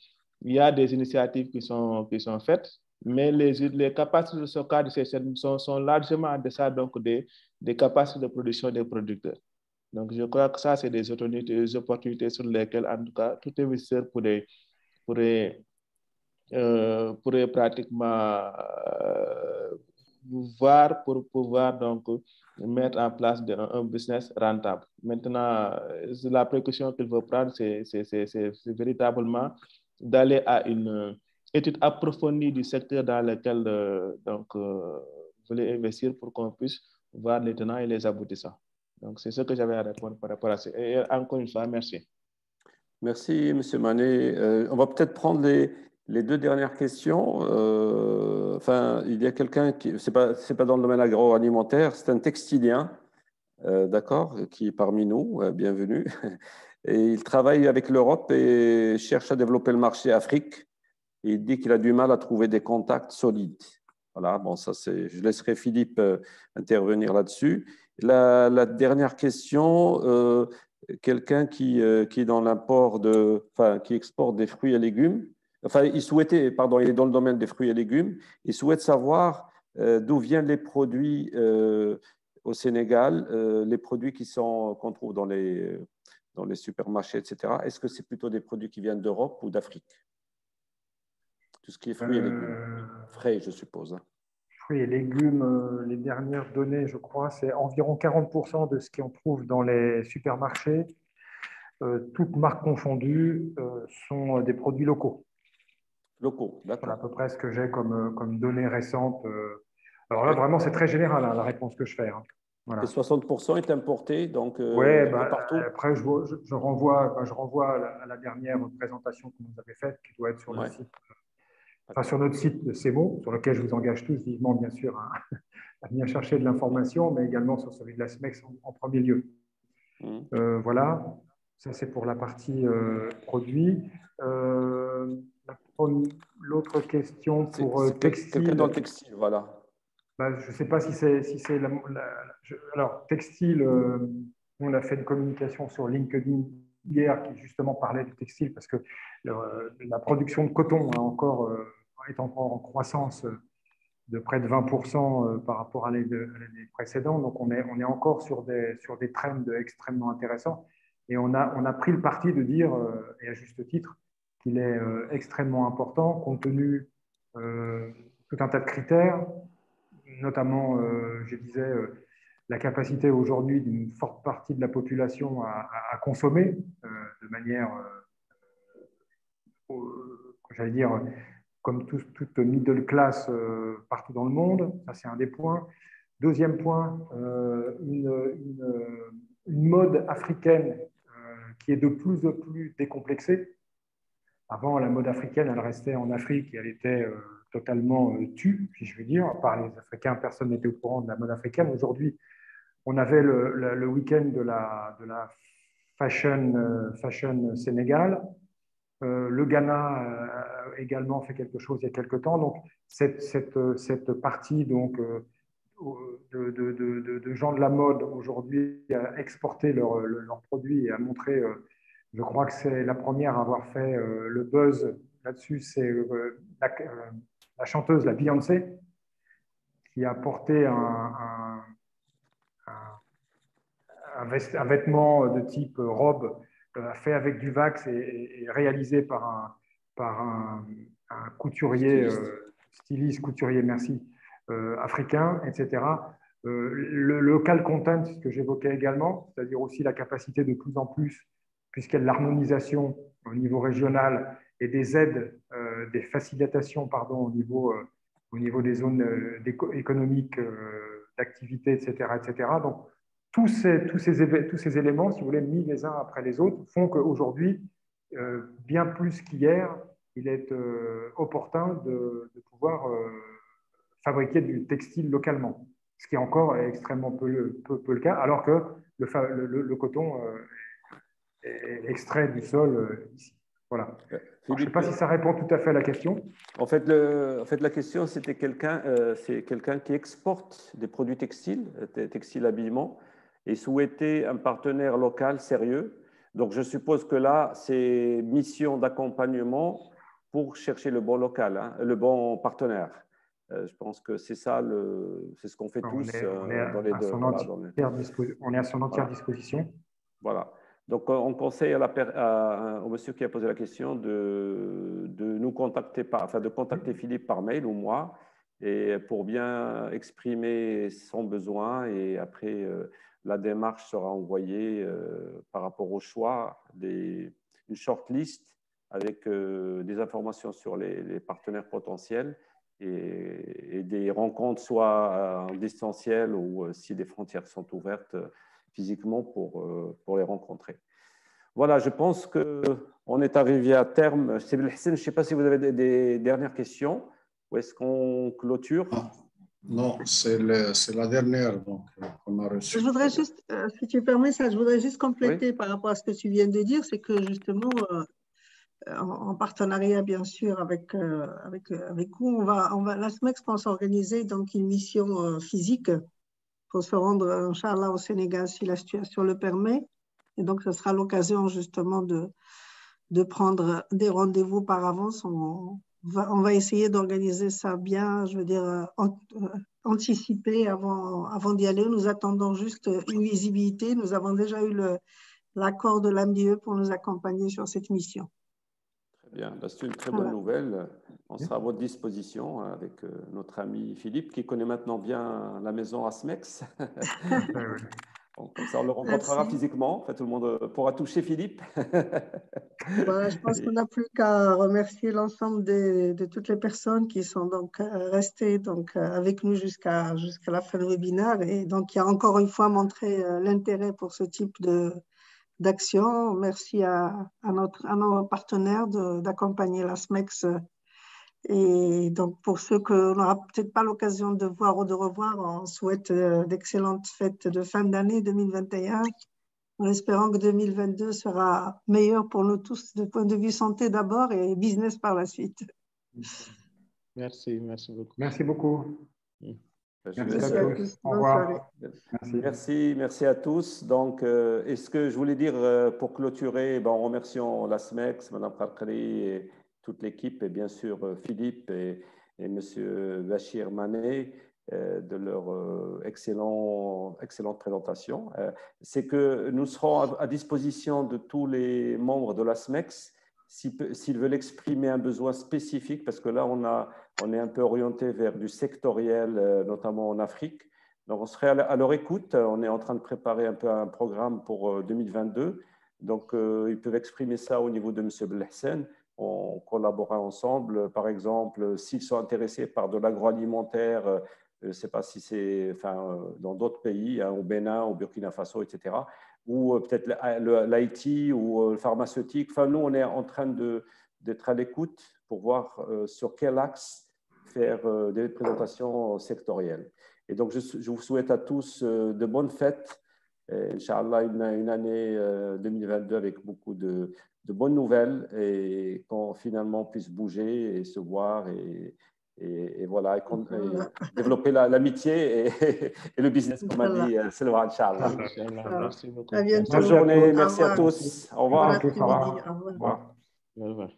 y a des initiatives qui sont faites, mais les capacités de stockage de ces chaînes sont largement en deçà donc, des capacités de production des producteurs. Donc, je crois que ça, c'est des opportunités sur lesquelles, en tout cas, tout investisseur pourrait pratiquement voir pour pouvoir donc mettre en place un business rentable. Maintenant, la précaution qu'il faut prendre, c'est véritablement d'aller à une étude approfondie du secteur dans lequel vous voulez investir pour qu'on puisse voir les tenants et les aboutissants. Donc, c'est ce que j'avais à répondre par rapport à ça. Et encore une fois, merci. Merci, M. Manet. On va peut-être prendre les deux dernières questions. Enfin, il y a quelqu'un qui, c'est pas dans le domaine agroalimentaire, c'est un textilien, d'accord, qui est parmi nous, bienvenue. Et il travaille avec l'Europe et cherche à développer le marché Afrique. Et il dit qu'il a du mal à trouver des contacts solides. Voilà, bon, ça c'est. Je laisserai Philippe intervenir là-dessus. La dernière question, quelqu'un qui est dans l'import qui exporte des fruits et légumes. Enfin, il est dans le domaine des fruits et légumes. Il souhaite savoir d'où viennent les produits au Sénégal, les produits qu'on trouve dans les supermarchés, etc. Est-ce que c'est plutôt des produits qui viennent d'Europe ou d'Afrique? Tout ce qui est fruits et légumes. Frais, je suppose. Hein. Fruits et légumes, les dernières données, je crois, c'est environ 40% de ce qu'on trouve dans les supermarchés, toutes marques confondues, sont des produits locaux. Locaux, d'accord. C'est à peu près ce que j'ai comme données récentes. Alors là, vraiment, c'est très général, hein, la réponse que je fais. Hein. Voilà. Et 60% est importé, donc ouais, partout. Après, je renvoie à la dernière présentation que vous avez faite, qui doit être sur le site. Enfin, sur notre site de CEMO, sur lequel je vous engage tous vivement, bien sûr, à venir chercher de l'information, mais également sur celui de la SMEX en premier lieu. Voilà, ça c'est pour la partie produit. L'autre question pour textile. Quelqu'un dans le textile, voilà. Ben, je ne sais pas si c'est alors, textile, on a fait une communication sur LinkedIn hier qui justement parlait du textile parce que la production de coton est encore en croissance de près de 20% par rapport à l'année précédente. Donc, on est encore sur des trends extrêmement intéressants. Et on a pris le parti de dire, et à juste titre, qu'il est extrêmement important compte tenu tout un tas de critères, notamment, je disais, la capacité aujourd'hui d'une forte partie de la population à consommer de manière, j'allais dire, comme toute middle class partout dans le monde. Ça, c'est un des points. Deuxième point, une mode africaine qui est de plus en plus décomplexée. Avant, la mode africaine, elle restait en Afrique et elle était totalement tue, si je veux dire. Par les Africains, personne n'était au courant de la mode africaine. Aujourd'hui, on avait le week-end de la fashion Sénégal. Le Ghana a également fait quelque chose il y a quelque temps. Donc, cette partie donc, de gens de la mode aujourd'hui à exporter leurs produits et à montrer, je crois que c'est la première à avoir fait le buzz là-dessus, c'est la chanteuse, la Beyoncé, qui a porté un vêtement de type robe fait avec du wax et réalisé par un couturier, styliste, couturier, merci, africain, etc. Le local content, ce que j'évoquais également, c'est-à-dire aussi la capacité de plus en plus, puisqu'il y a de l'harmonisation au niveau régional et des aides, des facilitations, pardon, au niveau des zones économiques, d'activité, etc., etc. Donc, tous ces éléments, si vous voulez, mis les uns après les autres, font qu'aujourd'hui, bien plus qu'hier, il est opportun de pouvoir fabriquer du textile localement, ce qui est encore extrêmement peu le cas, alors que le coton est extrait du sol ici. Voilà. Alors, je ne sais pas si ça répond tout à fait à la question. En fait, la question, c'était c'est quelqu'un qui exporte des produits textiles habillement, et souhaitait un partenaire local sérieux. Donc, je suppose que là, c'est mission d'accompagnement pour chercher le bon local, hein, le bon partenaire. Je pense que c'est ça, c'est ce qu'on fait tous dans les deux. On est à son entière disposition. Voilà. Donc, on conseille au monsieur qui a posé la question de nous contacter, de contacter Philippe par mail ou moi, et pour bien exprimer son besoin, et après, la démarche sera envoyée par rapport au choix une shortlist avec des informations sur les partenaires potentiels et des rencontres soit en distanciel ou si des frontières sont ouvertes physiquement pour les rencontrer. Voilà, je pense qu'on est arrivé à terme. Je ne sais pas si vous avez des dernières questions ou est-ce qu'on clôture? Non, c'est la dernière qu'on a reçue. Je voudrais juste, si tu permets ça, je voudrais juste compléter par rapport à ce que tu viens de dire, c'est que justement, en partenariat bien sûr avec vous, la SMEX pense organiser donc une mission physique pour se rendre, Inch'Allah, au Sénégal si la situation le permet. Et donc, ce sera l'occasion justement de prendre des rendez-vous par avance. On on va essayer d'organiser ça bien, je veux dire, anticiper avant d'y aller. Nous attendons juste une visibilité. Nous avons déjà eu l'accord de l'AMDE pour nous accompagner sur cette mission. Très bien, c'est une très bonne nouvelle. On sera à votre disposition avec notre ami Philippe, qui connaît maintenant bien la maison Asmex. Bon, comme ça, on le rencontrera physiquement. Enfin, tout le monde pourra toucher Philippe. Voilà, je pense qu'on n'a plus qu'à remercier l'ensemble de toutes les personnes qui sont donc restées avec nous jusqu'à la fin du webinaire et donc qui a encore une fois montré l'intérêt pour ce type d'action. Merci à nos partenaires d'accompagner la SMEX. Et donc, pour ceux qu'on n'aura peut-être pas l'occasion de voir ou de revoir, on souhaite d'excellentes fêtes de fin d'année 2021, en espérant que 2022 sera meilleur pour nous tous, de point de vue santé d'abord et business par la suite. Merci beaucoup. Merci beaucoup. Merci à tous. Bonne soirée. Merci à tous. Donc, et ce que je voulais dire pour clôturer, en remerciant la SMEX, Mme Khalkhali et toute l'équipe, et bien sûr Philippe et M. Bachir Mané, de leur excellente présentation. C'est que nous serons à disposition de tous les membres de la SMEX s'ils veulent exprimer un besoin spécifique, parce que là, on est un peu orienté vers du sectoriel, notamment en Afrique. Donc, on serait à leur écoute. On est en train de préparer un peu un programme pour 2022. Donc, ils peuvent exprimer ça au niveau de M. Belhassan. On collaborera ensemble. Par exemple, s'ils sont intéressés par de l'agroalimentaire, je ne sais pas si c'est dans d'autres pays, au Bénin, au Burkina Faso, etc., ou peut-être l'IT ou le pharmaceutique. Enfin, nous, on est en train d'être à l'écoute pour voir sur quel axe faire des présentations sectorielles. Et donc, je vous souhaite à tous de bonnes fêtes. Inch'Allah, une année 2022 avec beaucoup de bonnes nouvelles et qu'on finalement puisse bouger et se voir et voilà, et développer l'amitié et le business, comme a dit Selwa, Inch'Allah. Merci beaucoup. À bientôt. Bonne journée, merci à tous. Au revoir. Au revoir. Au revoir.